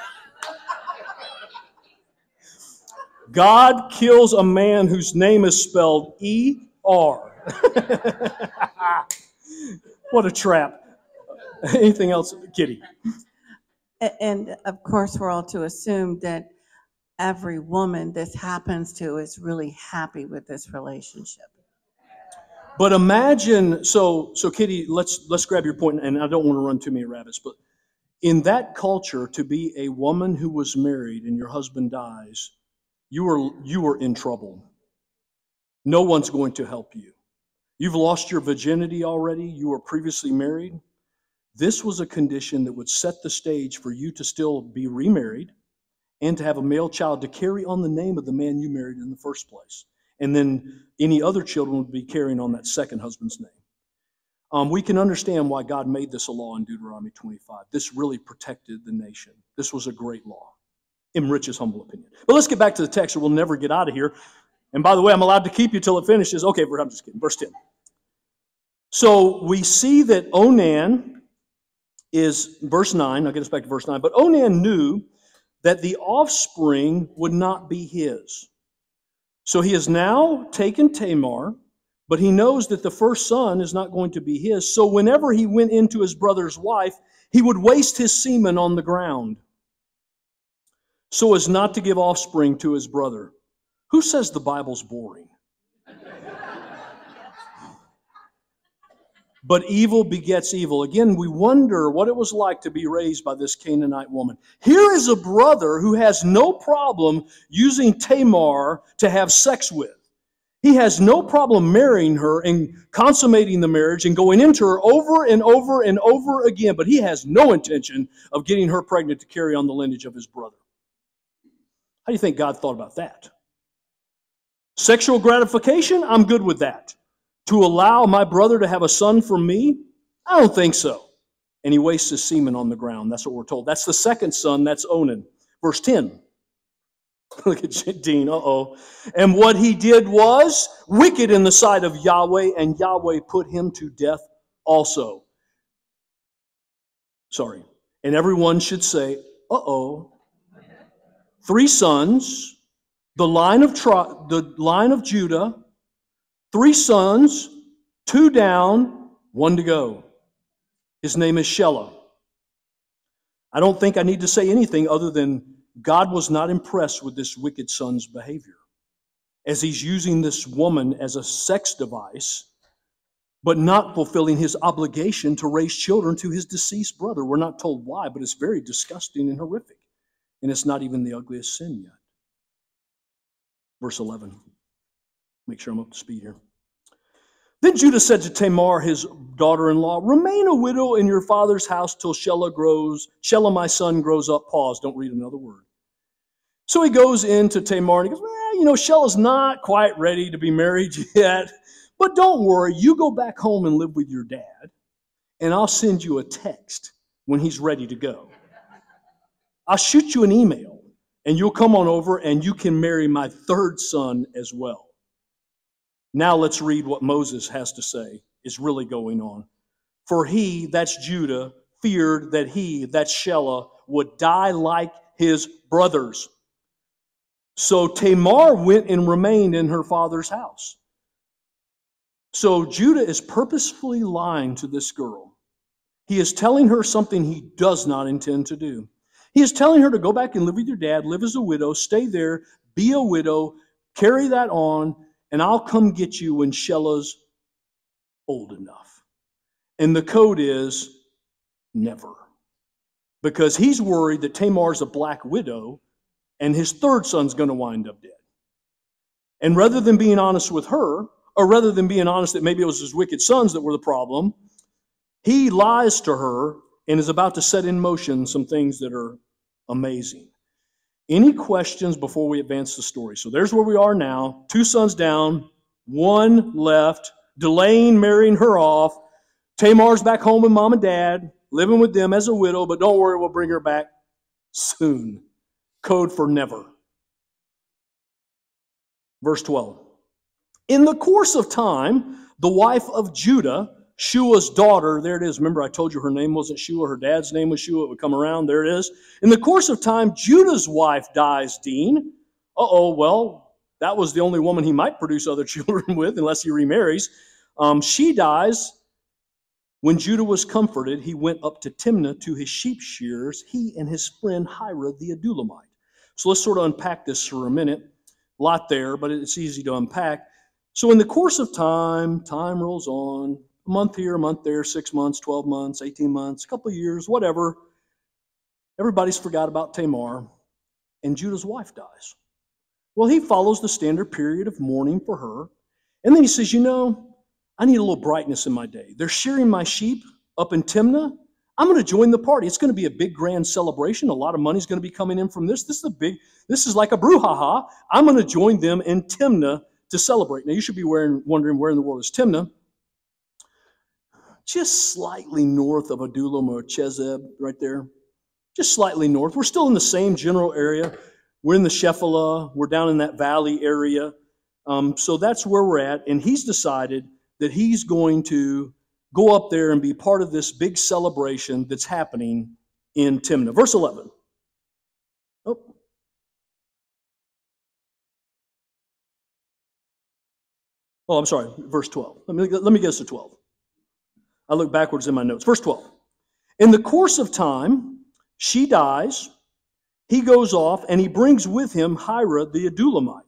God kills a man whose name is spelled E-R. What a trap. Anything else, Kitty? And of course, we're all to assume that every woman this happens to is really happy with this relationship. But imagine, so Kitty, let's grab your point, and I don't want to run too many rabbits, but in that culture, to be a woman who was married and your husband dies, you were in trouble. No one's going to help you. You've lost your virginity already. You were previously married. This was a condition that would set the stage for you to still be remarried and to have a male child to carry on the name of the man you married in the first place. And then any other children would be carrying on that second husband's name. We can understand why God made this a law in Deuteronomy 25. This really protected the nation. This was a great law, in Rich's humble opinion. But let's get back to the text, or we'll never get out of here. And by the way, I'm allowed to keep you till it finishes. Okay, I'm just kidding. Verse 10. So we see that Onan is, verse 9, I'll get us back to verse 9, but Onan knew that the offspring would not be his. So he has now taken Tamar, but he knows that the first son is not going to be his. So whenever he went into his brother's wife, he would waste his semen on the ground so as not to give offspring to his brother. Who says the Bible's boring? But evil begets evil. Again, we wonder what it was like to be raised by this Canaanite woman. Here is a brother who has no problem using Tamar to have sex with. He has no problem marrying her and consummating the marriage and going into her over and over and over again, but he has no intention of getting her pregnant to carry on the lineage of his brother. How do you think God thought about that? Sexual gratification? I'm good with that. To allow my brother to have a son from me? I don't think so. And he wastes his semen on the ground. That's what we're told. That's the second son. That's Onan. Verse 10. Look at Dean. Uh-oh. And what he did was wicked in the sight of Yahweh, and Yahweh put him to death also. Sorry. And everyone should say, uh-oh. 3 sons, the line of Judah, 3 sons, 2 down, 1 to go. His name is Shelah. I don't think I need to say anything other than God was not impressed with this wicked son's behavior, as he's using this woman as a sex device, but not fulfilling his obligation to raise children to his deceased brother. We're not told why, but it's very disgusting and horrific. And it's not even the ugliest sin yet. Verse 11. Make sure I'm up to speed here. Then Judah said to Tamar, his daughter-in-law, remain a widow in your father's house till Shelah my son grows up. Pause, don't read another word. So he goes into Tamar and he goes, well, Shelah's not quite ready to be married yet. But don't worry, you go back home and live with your dad, and I'll send you a text when he's ready to go. I'll shoot you an email, and you'll come on over and you can marry my 3rd son as well. Now let's read what Moses has to say is really going on. For he, that's Judah, feared that he, that's Shelah, would die like his brothers. So Tamar went and remained in her father's house. So Judah is purposefully lying to this girl. He is telling her something he does not intend to do. He is telling her to go back and live with your dad, live as a widow, stay there, be a widow, carry that on, and I'll come get you when Shelah's old enough. And the code is never. Because he's worried that Tamar's a black widow and his 3rd son's going to wind up dead. And rather than being honest with her, or rather than being honest that maybe it was his wicked sons that were the problem, he lies to her and is about to set in motion some things that are amazing. Any questions before we advance the story? So there's where we are now. 2 sons down, 1 left, delaying marrying her off. Tamar's back home with mom and dad, living with them as a widow, but don't worry, we'll bring her back soon. Code for never. Verse 12. In the course of time, the wife of Judah, Shua's daughter, there it is. Remember, I told you her name wasn't Shua, her dad's name was Shua. It would come around. There it is. In the course of time, Judah's wife dies, Dean. Well, that was the only woman he might produce other children with, unless he remarries. She dies. When Judah was comforted, he went up to Timnah to his sheep shearers, he and his friend Hira the Adullamite. So let's sort of unpack this for a minute. A lot there, but it's easy to unpack. So in the course of time rolls on. A month here, a month there, 6 months, 12 months, 18 months, a couple of years, whatever. Everybody's forgot about Tamar, and Judah's wife dies. Well, he follows the standard period of mourning for her, and then he says, I need a little brightness in my day. They're shearing my sheep up in Timnah. I'm going to join the party. It's going to be a big, grand celebration. A lot of money's going to be coming in from this. This is like a brouhaha. I'm going to join them in Timnah to celebrate. Now, you should be wondering where in the world is Timnah. Just slightly north of Adullam or Chezeb, right there. Just slightly north. We're still in the same general area. We're in the Shephelah. We're down in that valley area. So that's where we're at. And he's decided that he's going to go up there and be part of this big celebration that's happening in Timnah. Verse 11. I'm sorry, verse 12. Let me get us to 12. I look backwards in my notes. Verse 12. In the course of time, she dies. He goes off and he brings with him Hira the Adullamite.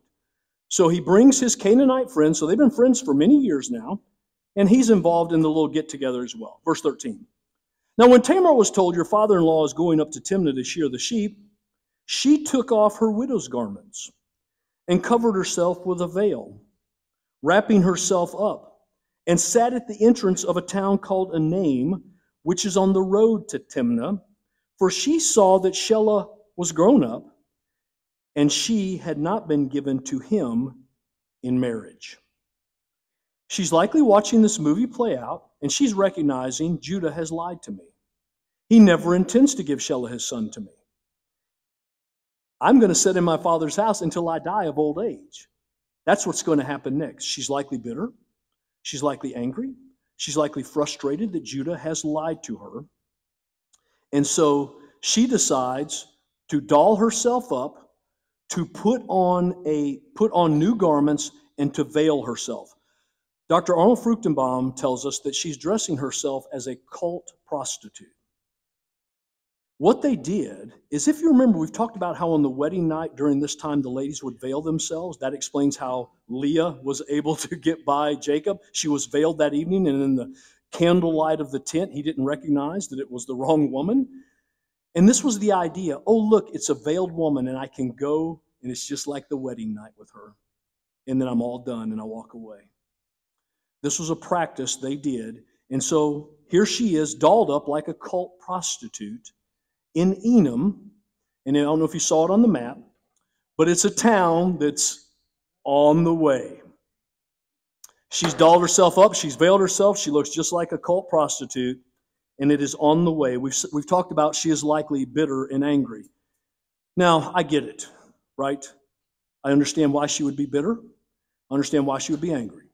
So he brings his Canaanite friends. So they've been friends for many years now. And he's involved in the little get-together as well. Verse 13. Now when Tamar was told, your father-in-law is going up to Timnah to shear the sheep, she took off her widow's garments and covered herself with a veil, wrapping herself up, and sat at the entrance of a town called Enaim, which is on the road to Timnah, for she saw that Shelah was grown up, and she had not been given to him in marriage. She's likely watching this movie play out, and she's recognizing Judah has lied to me. He never intends to give Shelah his son to me. I'm going to sit in my father's house until I die of old age. That's what's going to happen next. She's likely bitter. She's likely angry. She's likely frustrated that Judah has lied to her. And so she decides to doll herself up, to put on new garments, and to veil herself. Dr. Arnold Fruchtenbaum tells us that she's dressing herself as a cult prostitute. What they did is, if you remember, we've talked about how on the wedding night during this time the ladies would veil themselves. That explains how Leah was able to get by Jacob. She was veiled that evening, and in the candlelight of the tent, he didn't recognize that it was the wrong woman. And this was the idea. Oh, look, it's a veiled woman, and I can go, and it's just like the wedding night with her. And then I'm all done, and I walk away. This was a practice they did. And so here she is, dolled up like a cult prostitute in Enaim. And I don't know if you saw it on the map, but it's a town that's on the way. She's dolled herself up. She's veiled herself. She looks just like a cult prostitute, and it is on the way. We've talked about she is likely bitter and angry. Now, I get it, right? I understand why she would be bitter. I understand why she would be angry.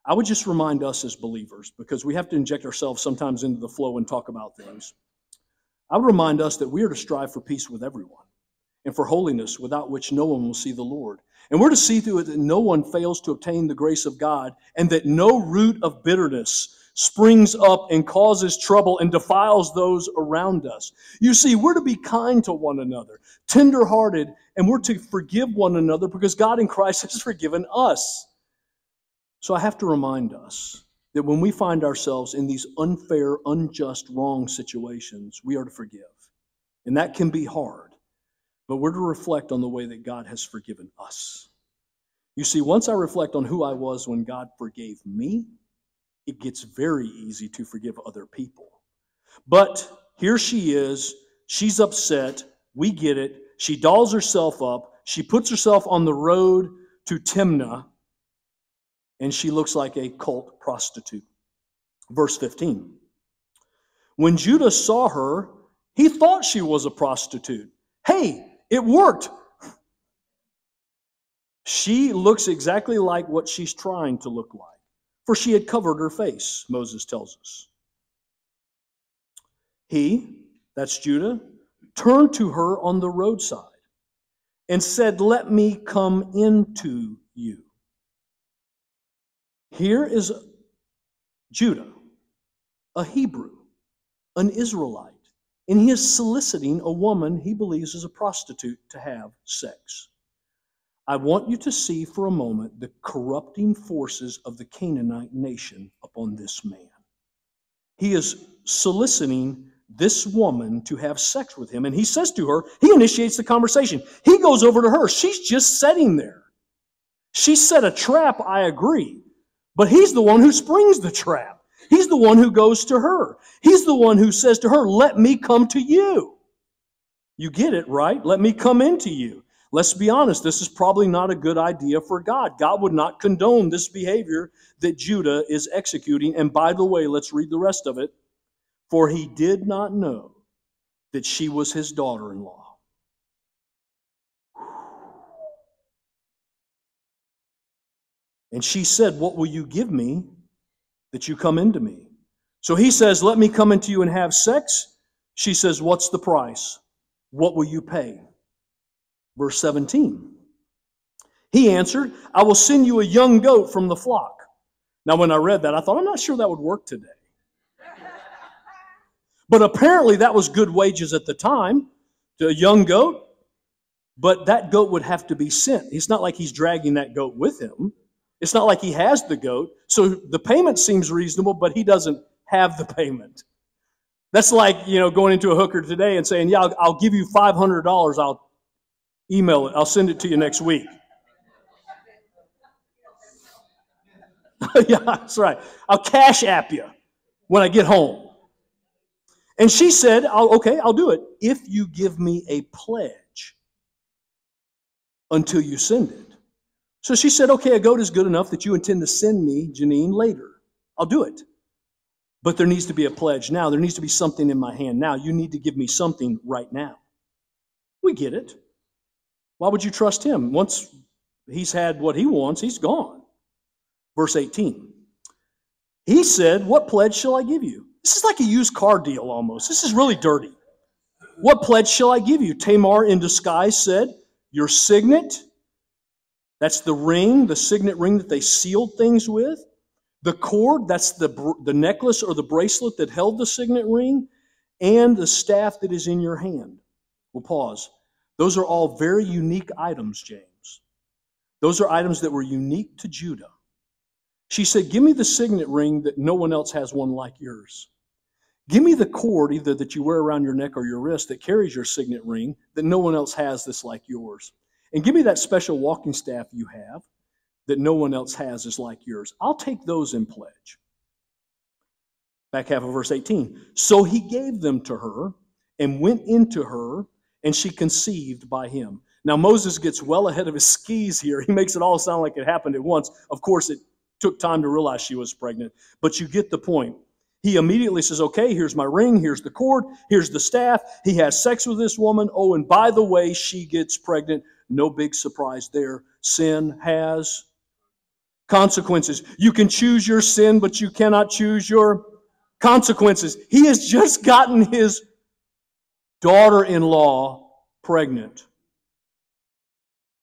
I would just remind us as believers, because we have to inject ourselves sometimes into the flow and talk about things. I would remind us that we are to strive for peace with everyone and for holiness, without which no one will see the Lord. And we're to see through it that no one fails to obtain the grace of God, and that no root of bitterness springs up and causes trouble and defiles those around us. You see, we're to be kind to one another, tender-hearted, and we're to forgive one another because God in Christ has forgiven us. So I have to remind us that when we find ourselves in these unfair, unjust, wrong situations, we are to forgive. And that can be hard, but we're to reflect on the way that God has forgiven us. You see, once I reflect on who I was when God forgave me, it gets very easy to forgive other people. But here she is. She's upset. We get it. She dolls herself up. She puts herself on the road to Timnah, and she looks like a cult prostitute. Verse 15. When Judah saw her, he thought she was a prostitute. Hey, it worked. She looks exactly like what she's trying to look like, for she had covered her face, Moses tells us. He, that's Judah, turned to her on the roadside and said, "Let me come into you." Here is Judah, a Hebrew, an Israelite, and he is soliciting a woman he believes is a prostitute to have sex. I want you to see for a moment the corrupting forces of the Canaanite nation upon this man. He is soliciting this woman to have sex with him, and he says to her, he initiates the conversation. He goes over to her. She's just sitting there. She set a trap, I agree, but he's the one who springs the trap. He's the one who goes to her. He's the one who says to her, "Let me come to you." You get it, right? Let me come into you. Let's be honest, this is probably not a good idea for God. God would not condone this behavior that Judah is executing. And by the way, let's read the rest of it. For he did not know that she was his daughter-in-law. And she said, "What will you give me that you come into me?" So he says, "Let me come into you and have sex." She says, "What's the price? What will you pay?" Verse 17. He answered, "I will send you a young goat from the flock." Now, when I read that, I thought, I'm not sure that would work today. But apparently that was good wages at the time, to a young goat. But that goat would have to be sent. It's not like he's dragging that goat with him. It's not like he has the goat. So the payment seems reasonable, but he doesn't have the payment. That's like, going into a hooker today and saying, "Yeah, I'll give you $500. I'll email it. I'll send it to you next week." Yeah, that's right. I'll cash app you when I get home. And she said, "Okay, I'll do it if you give me a pledge until you send it." So she said, "Okay, a goat is good enough that you intend to send me, Janine, later. I'll do it. But there needs to be a pledge now. There needs to be something in my hand now. You need to give me something right now." We get it. Why would you trust him? Once he's had what he wants, he's gone. Verse 18. He said, "What pledge shall I give you?" This is like a used car deal almost. This is really dirty. "What pledge shall I give you?" Tamar in disguise said, "Your signet." That's the ring, the signet ring that they sealed things with. The cord, that's the necklace or the bracelet that held the signet ring. And the staff that is in your hand. We'll pause. Those are all very unique items, James. Those are items that were unique to Judah. She said, "Give me the signet ring that no one else has one like yours. Give me the cord, either that you wear around your neck or your wrist, that carries your signet ring, that no one else has this like yours. And give me that special walking staff you have that no one else has is like yours. I'll take those in pledge." Back half of verse 18. So he gave them to her and went into her, and she conceived by him. Now Moses gets well ahead of his skis here. He makes it all sound like it happened at once. Of course, it took time to realize she was pregnant, but you get the point. He immediately says, "Okay, here's my ring, here's the cord, here's the staff." He has sex with this woman. Oh, and by the way, she gets pregnant. No big surprise there. Sin has consequences. You can choose your sin, but you cannot choose your consequences. He has just gotten his daughter-in-law pregnant.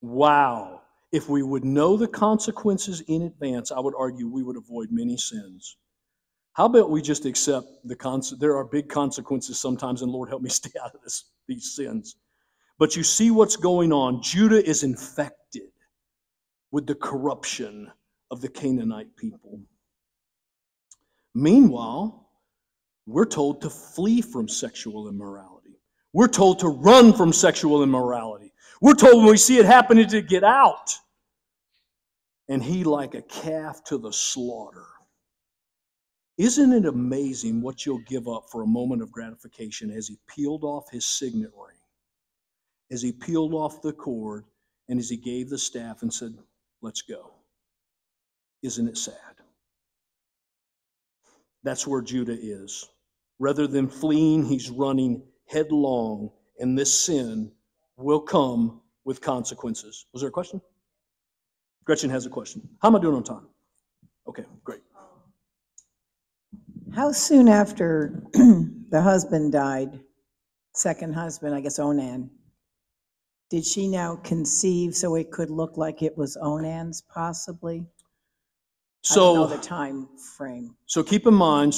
Wow. If we would know the consequences in advance, I would argue we would avoid many sins. How about we just accept there are big consequences sometimes, and Lord help me stay out of these sins. But you see what's going on. Judah is infected with the corruption of the Canaanite people. Meanwhile, we're told to flee from sexual immorality. We're told to run from sexual immorality. We're told when we see it happening to get out. and he like a calf to the slaughter. Isn't it amazing what you'll give up for a moment of gratification as he peeled off his signet ring, as he peeled off the cord, and as he gave the staff and said, let's go. Isn't it sad? That's where Judah is. Rather than fleeing, he's running headlong, and this sin will come with consequences. Was there a question? Gretchen has a question. How am I doing on time? Okay, great. How soon after the husband died, second husband, I guess Onan, did she now conceive so it could look like it was Onan's possibly? I don't know the time frame. So keep in mind,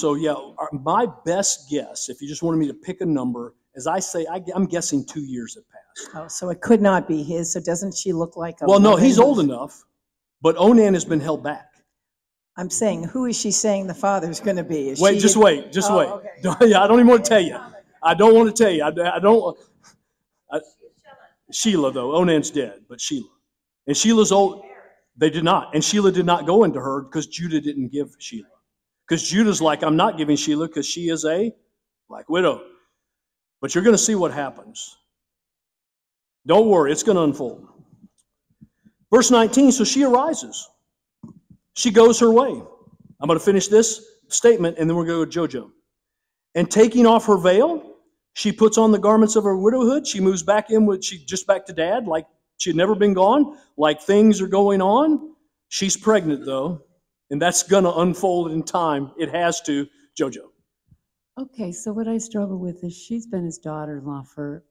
my best guess, if you just wanted me to pick a number, as I say, I'm guessing 2 years have passed. Oh, so it could not be his. So doesn't she look like a Well, no, woman he's who's- old enough, but Onan has been held back. I'm saying, who is she saying the father's going to be? Is Wait, she- just wait. Okay. Yeah, I don't even want to tell you. I don't want to tell you. I don't. Sheila, though. Onan's dead, but Sheila. And Sheila's old. They did not. And Sheila did not go into her because Judah didn't give Sheila. Because Judah's like, I'm not giving Sheila because she is a black widow. But you're going to see what happens. Don't worry, it's going to unfold. Verse 19, so she arises. She goes her way. I'm going to finish this statement, and then we're going to go to Jojo. And taking off her veil, she puts on the garments of her widowhood. She moves back in just back to dad, like she had never been gone, like things are going on. She's pregnant, though, and that's going to unfold in time. It has to. Jojo. Okay, so what I struggle with is she's been his daughter-in-law for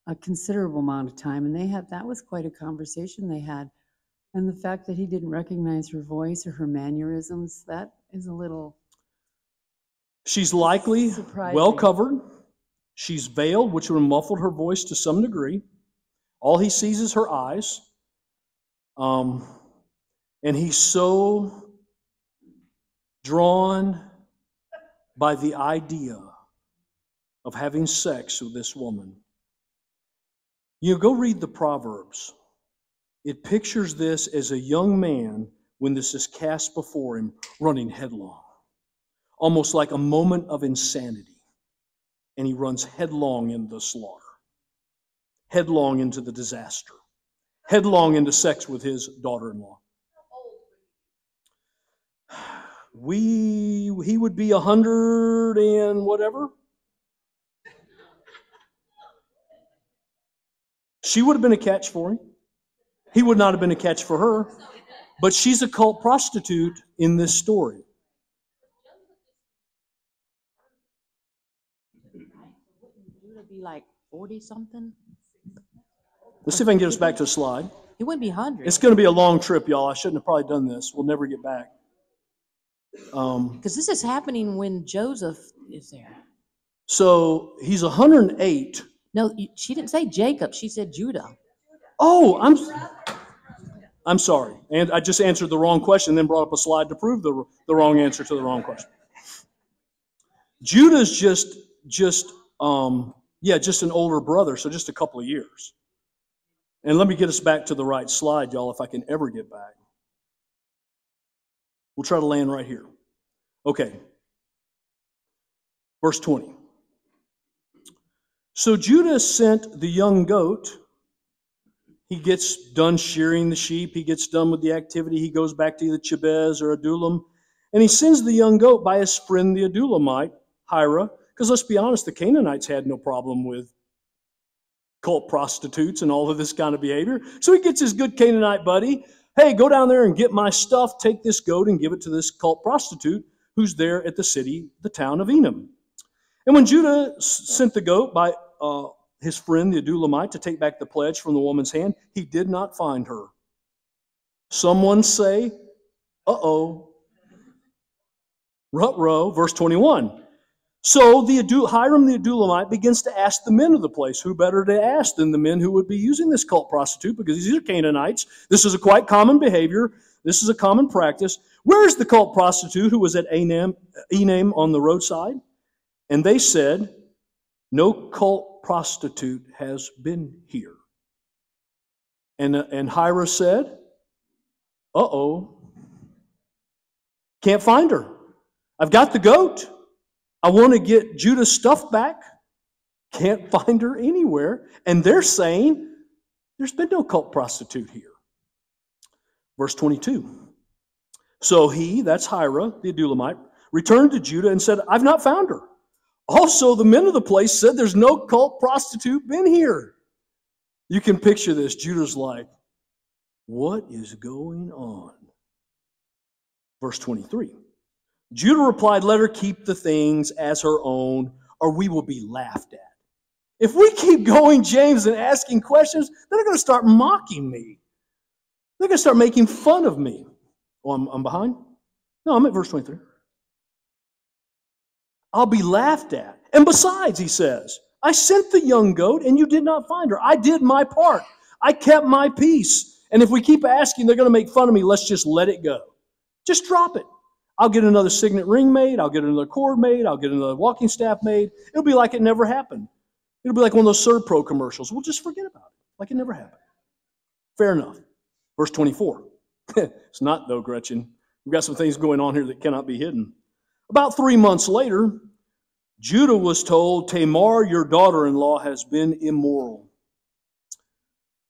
a considerable amount of time, and that was quite a conversation they had. And the fact that he didn't recognize her voice or her mannerisms, that is a little... She's likely surprising. well covered. She's veiled, which would have muffled her voice to some degree. All he sees is her eyes. And he's so drawn by the idea of having sex with this woman. You go read the Proverbs. It pictures this as a young man when this is cast before him, running headlong, almost like a moment of insanity. And he runs headlong into the slaughter, headlong into the disaster, headlong into sex with his daughter-in-law. He would be 100 and whatever. She would have been a catch for him. He would not have been a catch for her. But she's a cult prostitute in this story. Judah be like 40-something? Let's see if I can get us back to the slide. He wouldn't be 100. It's going to be a long trip, y'all. I shouldn't have probably done this. We'll never get back. Because this is happening when Joseph is there. So he's 108. No, she didn't say Jacob. She said Judah. Oh, I'm sorry. And I just answered the wrong question, then brought up a slide to prove the wrong answer to the wrong question. Judah's just an older brother, so just a couple of years. And let me get us back to the right slide, y'all, if I can ever get back. We'll try to land right here. Okay. Verse 20. So Judah sent the young goat. He gets done shearing the sheep. He gets done with the activity. He goes back to either Jabez or Adullam. And he sends the young goat by his friend the Adullamite, Hira. Because let's be honest, the Canaanites had no problem with cult prostitutes and all of this kind of behavior. So he gets his good Canaanite buddy. Hey, go down there and get my stuff. Take this goat and give it to this cult prostitute who's there at the town of Enam. And when Judah sent the goat by his friend the Adullamite to take back the pledge from the woman's hand, he did not find her. Someone say, uh-oh. Ruh-roh, verse 21. So Hiram the Adullamite begins to ask the men of the place, who better to ask than the men who would be using this cult prostitute, because these are Canaanites. This is a quite common behavior. This is a common practice. Where is the cult prostitute who was at Enam on the roadside? And they said, no cult prostitute has been here. And Hira said, Uh-oh. Can't find her. I've got the goat. I want to get Judah's stuff back. Can't find her anywhere. And they're saying, there's been no cult prostitute here. Verse 22. So he, that's Hira, the Adulamite, returned to Judah and said, I've not found her. Also, the men of the place said there's no cult prostitute been here. You can picture this. Judah's like, what is going on? Verse 23. Judah replied, let her keep the things as her own, or we will be laughed at. If we keep going, James, and asking questions, they're going to start mocking me. They're going to start making fun of me. Oh, I'm behind? No, I'm at verse 23. I'll be laughed at. And besides, he says, I sent the young goat and you did not find her. I did my part. I kept my peace. And if we keep asking, they're going to make fun of me. Let's just let it go. Just drop it. I'll get another signet ring made. I'll get another cord made. I'll get another walking staff made. It'll be like it never happened. It'll be like one of those Serpro commercials. We'll just forget about it, like it never happened. Fair enough. Verse 24. It's not, though, Gretchen. We've got some things going on here that cannot be hidden. About 3 months later, Judah was told, Tamar, your daughter-in-law, has been immoral.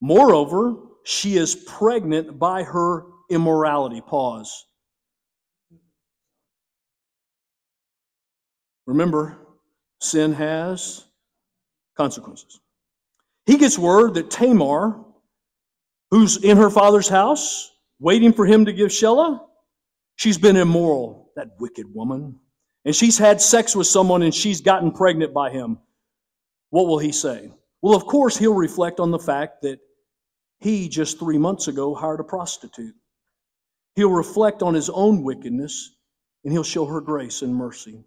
Moreover, she is pregnant by her immorality. Pause. Remember, sin has consequences. He gets word that Tamar, who's in her father's house, waiting for him to give Shelah, she's been immoral, that wicked woman. And she's had sex with someone and she's gotten pregnant by him. What will he say? Well, of course, he'll reflect on the fact that he just 3 months ago hired a prostitute. He'll reflect on his own wickedness and he'll show her grace and mercy.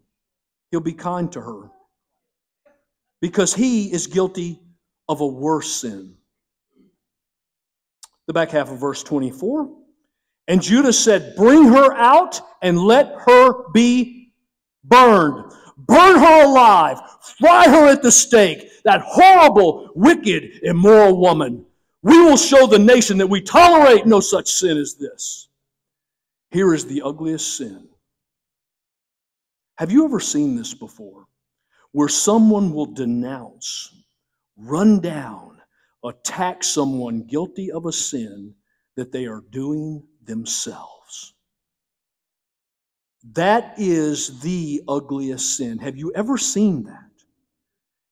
He'll be kind to her because he is guilty of a worse sin. The back half of verse 24. And Judah said, bring her out and let her be burned. Burn her alive. Fry her at the stake. That horrible, wicked, immoral woman. We will show the nation that we tolerate no such sin as this. Here is the ugliest sin. Have you ever seen this before? Where someone will denounce, run down, attack someone guilty of a sin that they are doing themselves. That is the ugliest sin. Have you ever seen that?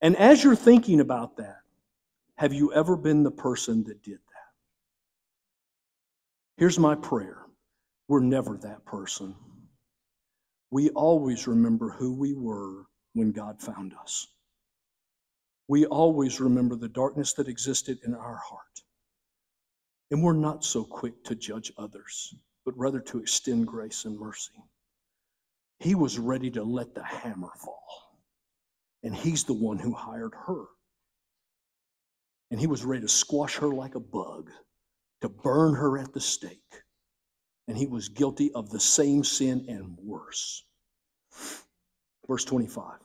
And as you're thinking about that, have you ever been the person that did that? Here's my prayer. We're never that person. We always remember who we were when God found us. We always remember the darkness that existed in our heart. And we're not so quick to judge others, but rather to extend grace and mercy. He was ready to let the hammer fall. And he's the one who hired her. And he was ready to squash her like a bug, to burn her at the stake. And he was guilty of the same sin and worse. Verse 25.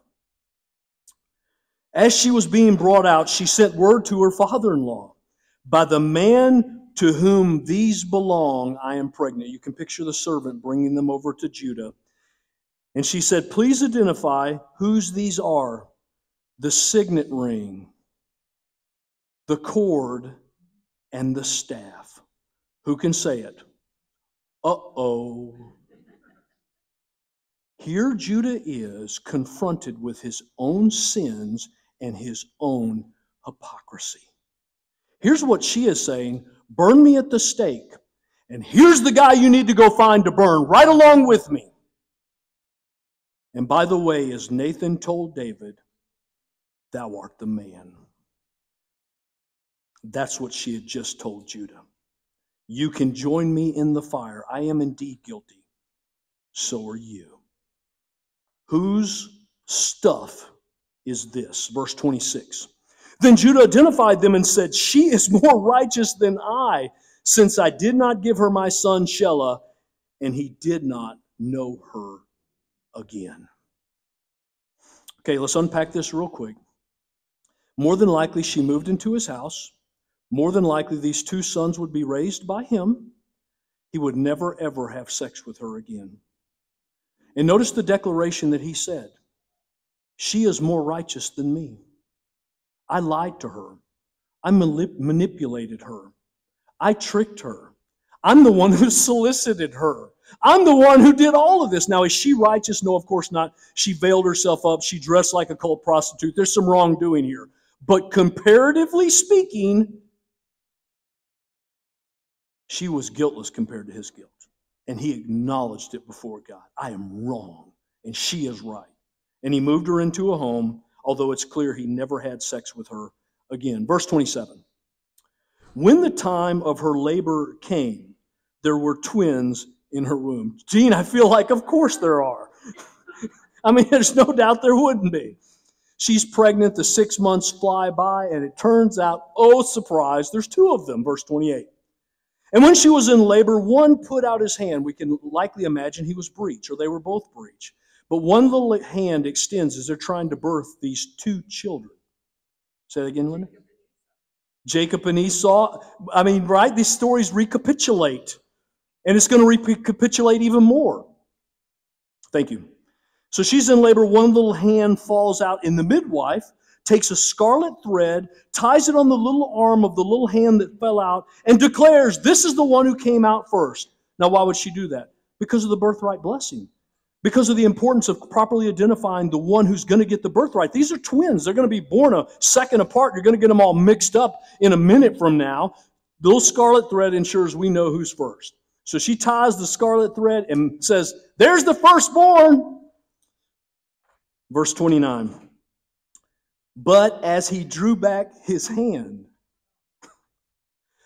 As she was being brought out, she sent word to her father-in-law, by the man to whom these belong, I am pregnant. You can picture the servant bringing them over to Judah. And she said, please identify whose these are. The signet ring, the cord, and the staff. Who can say it? Uh-oh. Here Judah is confronted with his own sins and his own hypocrisy. Here's what she is saying, burn me at the stake. And here's the guy you need to go find to burn right along with me. And by the way, as Nathan told David, thou art the man. That's what she had just told Judah. You can join me in the fire. I am indeed guilty. So are you. Whose stuff is this? Verse 26. Then Judah identified them and said, she is more righteous than I, since I did not give her my son Shelah, and he did not know her again. Okay, let's unpack this real quick. More than likely, she moved into his house. More than likely, these two sons would be raised by him. he would never, ever have sex with her again. And notice the declaration that he said. She is more righteous than me. I lied to her. I manipulated her. I tricked her. I'm the one who solicited her. I'm the one who did all of this. Now, is she righteous? No, of course not. She veiled herself up. She dressed like a cult prostitute. There's some wrongdoing here. But comparatively speaking, she was guiltless compared to his guilt. And he acknowledged it before God. I am wrong, and she is right. And he moved her into a home, although it's clear he never had sex with her again. Verse 27. When the time of her labor came, there were twins in her womb. Gene, I feel like, of course there are. I mean, there's no doubt there wouldn't be. She's pregnant, the 6 months fly by, and it turns out, oh, surprise, there's two of them, verse 28. And when she was in labor, one put out his hand. We can likely imagine he was breech, or they were both breech. But one little hand extends as they're trying to birth these two children. Say that again, Linda? Jacob and Esau. I mean, right? These stories recapitulate. And it's going to recapitulate even more. Thank you. So she's in labor. One little hand falls out, and the midwife takes a scarlet thread, ties it on the little arm of the little hand that fell out, and declares, this is the one who came out first. Now, why would she do that? Because of the birthright blessing. Because of the importance of properly identifying the one who's going to get the birthright. These are twins. They're going to be born a second apart. You're going to get them all mixed up in a minute from now. The little scarlet thread ensures we know who's first. So she ties the scarlet thread and says, there's the firstborn. Verse 29. But as he drew back his hand,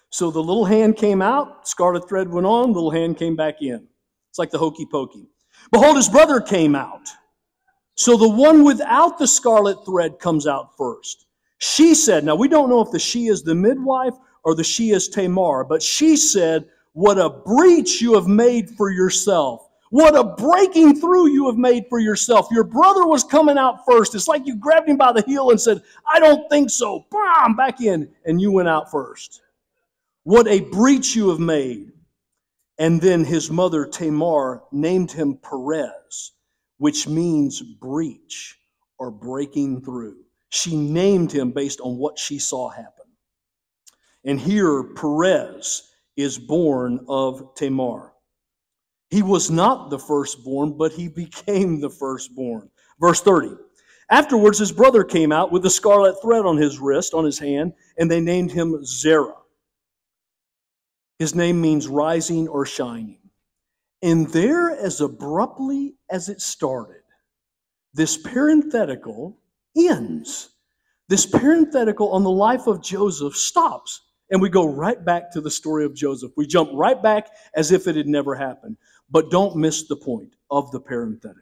so the little hand came out, scarlet thread went on, little hand came back in. It's like the hokey pokey. Behold, his brother came out. So the one without the scarlet thread comes out first. She said, now we don't know if the she is the midwife or the she is Tamar, but she said, what a breach you have made for yourself. What a breaking through you have made for yourself. Your brother was coming out first. It's like you grabbed him by the heel and said, I don't think so. Bam, back in, and you went out first. What a breach you have made. And then his mother, Tamar, named him Perez, which means breach or breaking through. She named him based on what she saw happen. And here, Perez is born of Tamar. He was not the firstborn, but he became the firstborn. Verse 30. Afterwards, his brother came out with the scarlet thread on his wrist, on his hand, and they named him Zerah. His name means rising or shining. And there, as abruptly as it started, this parenthetical ends. This parenthetical on the life of Joseph stops. And we go right back to the story of Joseph. We jump right back as if it had never happened. But don't miss the point of the parenthetical.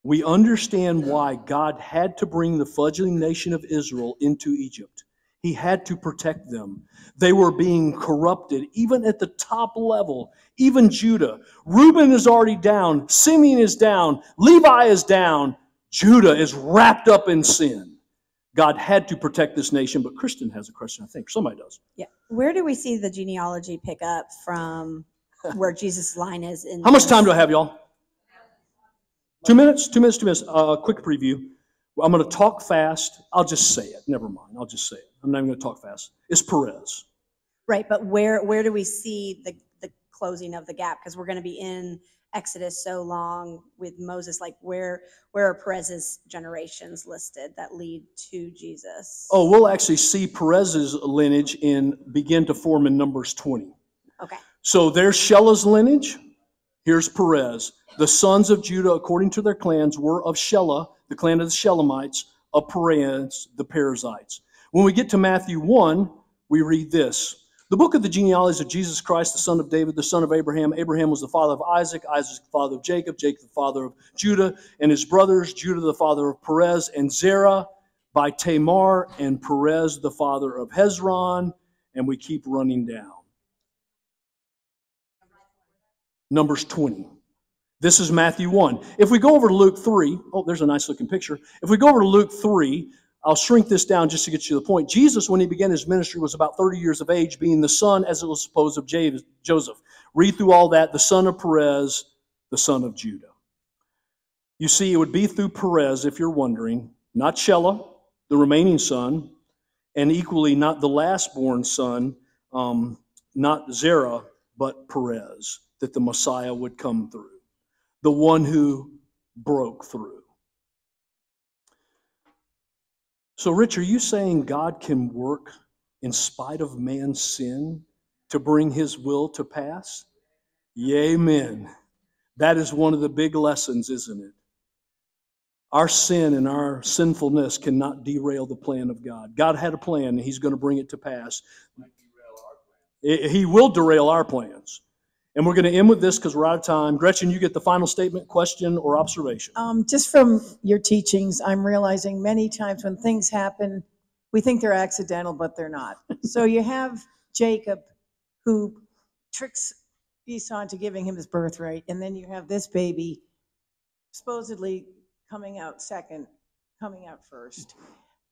We understand why God had to bring the fledgling nation of Israel into Egypt. He had to protect them. They were being corrupted, even at the top level, even Judah. Reuben is already down. Simeon is down. Levi is down. Judah is wrapped up in sin. God had to protect this nation, but Kristen has a question, I think. Somebody does. Yeah. Where do we see the genealogy pick up from where Jesus' line is? How much time do I have, y'all? 2 minutes? 2 minutes, 2 minutes. Quick preview. I'm going to talk fast. I'll just say it. Never mind. I'll just say it. I'm not even going to talk fast. It's Perez. Right, but where do we see the closing of the gap? Because we're going to be in Exodus so long with Moses. Like, where are Perez's generations listed that lead to Jesus? Oh, we'll actually see Perez's lineage begin to form in Numbers 20. Okay. So there's Shelah's lineage. Here's Perez. The sons of Judah, according to their clans, were of Shelah, the clan of the Shelamites, of Perez, the Perizzites. When we get to Matthew 1, we read this. The book of the genealogies of Jesus Christ, the son of David, the son of Abraham. Abraham was the father of Isaac, Isaac the father of Jacob, Jacob the father of Judah and his brothers, Judah the father of Perez and Zerah by Tamar, and Perez the father of Hezron, and we keep running down. Numbers 20. This is Matthew 1. If we go over to Luke 3, oh, there's a nice looking picture. If we go over to Luke 3, I'll shrink this down just to get you to the point. Jesus, when he began his ministry, was about 30 years of age, being the son, as it was supposed, of Joseph. Read through all that. The son of Perez, the son of Judah. You see, it would be through Perez, if you're wondering, not Shelah, the remaining son, and equally not the last-born son, not Zerah, but Perez, that the Messiah would come through, the one who broke through. So, Rich, are you saying God can work in spite of man's sin to bring his will to pass? Amen. That is one of the big lessons, isn't it? Our sin and our sinfulness cannot derail the plan of God. God had a plan, and he's going to bring it to pass. He will derail our plans. And we're going to end with this because we're out of time. Gretchen, you get the final statement, question, or observation. Just from your teachings, I'm realizing many times when things happen, we think they're accidental, but they're not. So you have Jacob who tricks Esau into giving him his birthright, and then you have this baby supposedly coming out second, coming out first.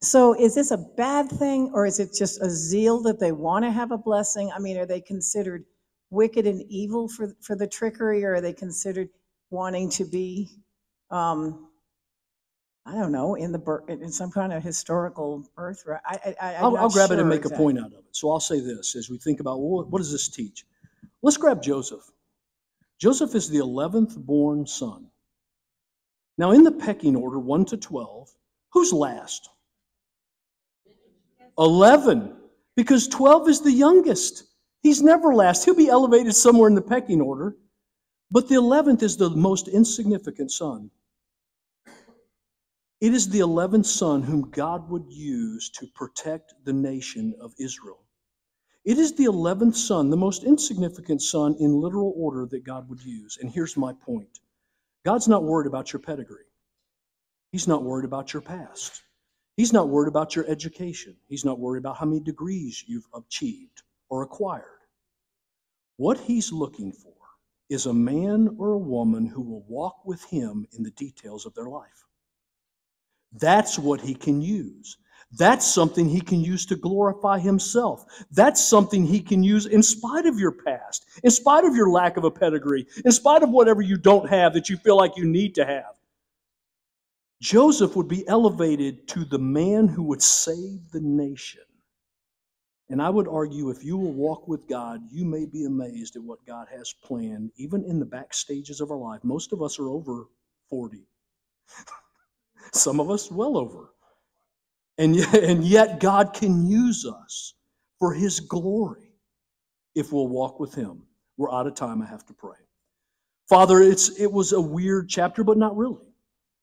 So is this a bad thing, or is it just a zeal that they want to have a blessing? I mean, are they considered wicked and evil for the trickery, or are they considered wanting to be, I don't know, in some kind of historical birthright? I'll grab it and make a point out of it. So I'll say this as we think about, well, what does this teach? Let's grab Joseph. Joseph is the 11th born son. Now, in the pecking order, 1 to 12, who's last? 11, because 12 is the youngest. He's never last. He'll be elevated somewhere in the pecking order. But the 11th is the most insignificant son. It is the 11th son whom God would use to protect the nation of Israel. It is the 11th son, the most insignificant son in literal order that God would use. And here's my point. God's not worried about your pedigree. He's not worried about your past. He's not worried about your education. He's not worried about how many degrees you've achieved or acquired. What he's looking for is a man or a woman who will walk with him in the details of their life. That's what he can use. That's something he can use to glorify himself. That's something he can use in spite of your past, in spite of your lack of a pedigree, in spite of whatever you don't have that you feel like you need to have. Joseph would be elevated to the man who would save the nation. And I would argue if you will walk with God, you may be amazed at what God has planned, even in the back stages of our life. Most of us are over 40. Some of us well over. And yet God can use us for his glory if we'll walk with him. We're out of time. I have to pray. Father, it was a weird chapter, but not really.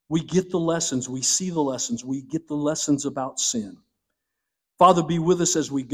We get the lessons. We see the lessons. We get the lessons about sin. Father, be with us as we go.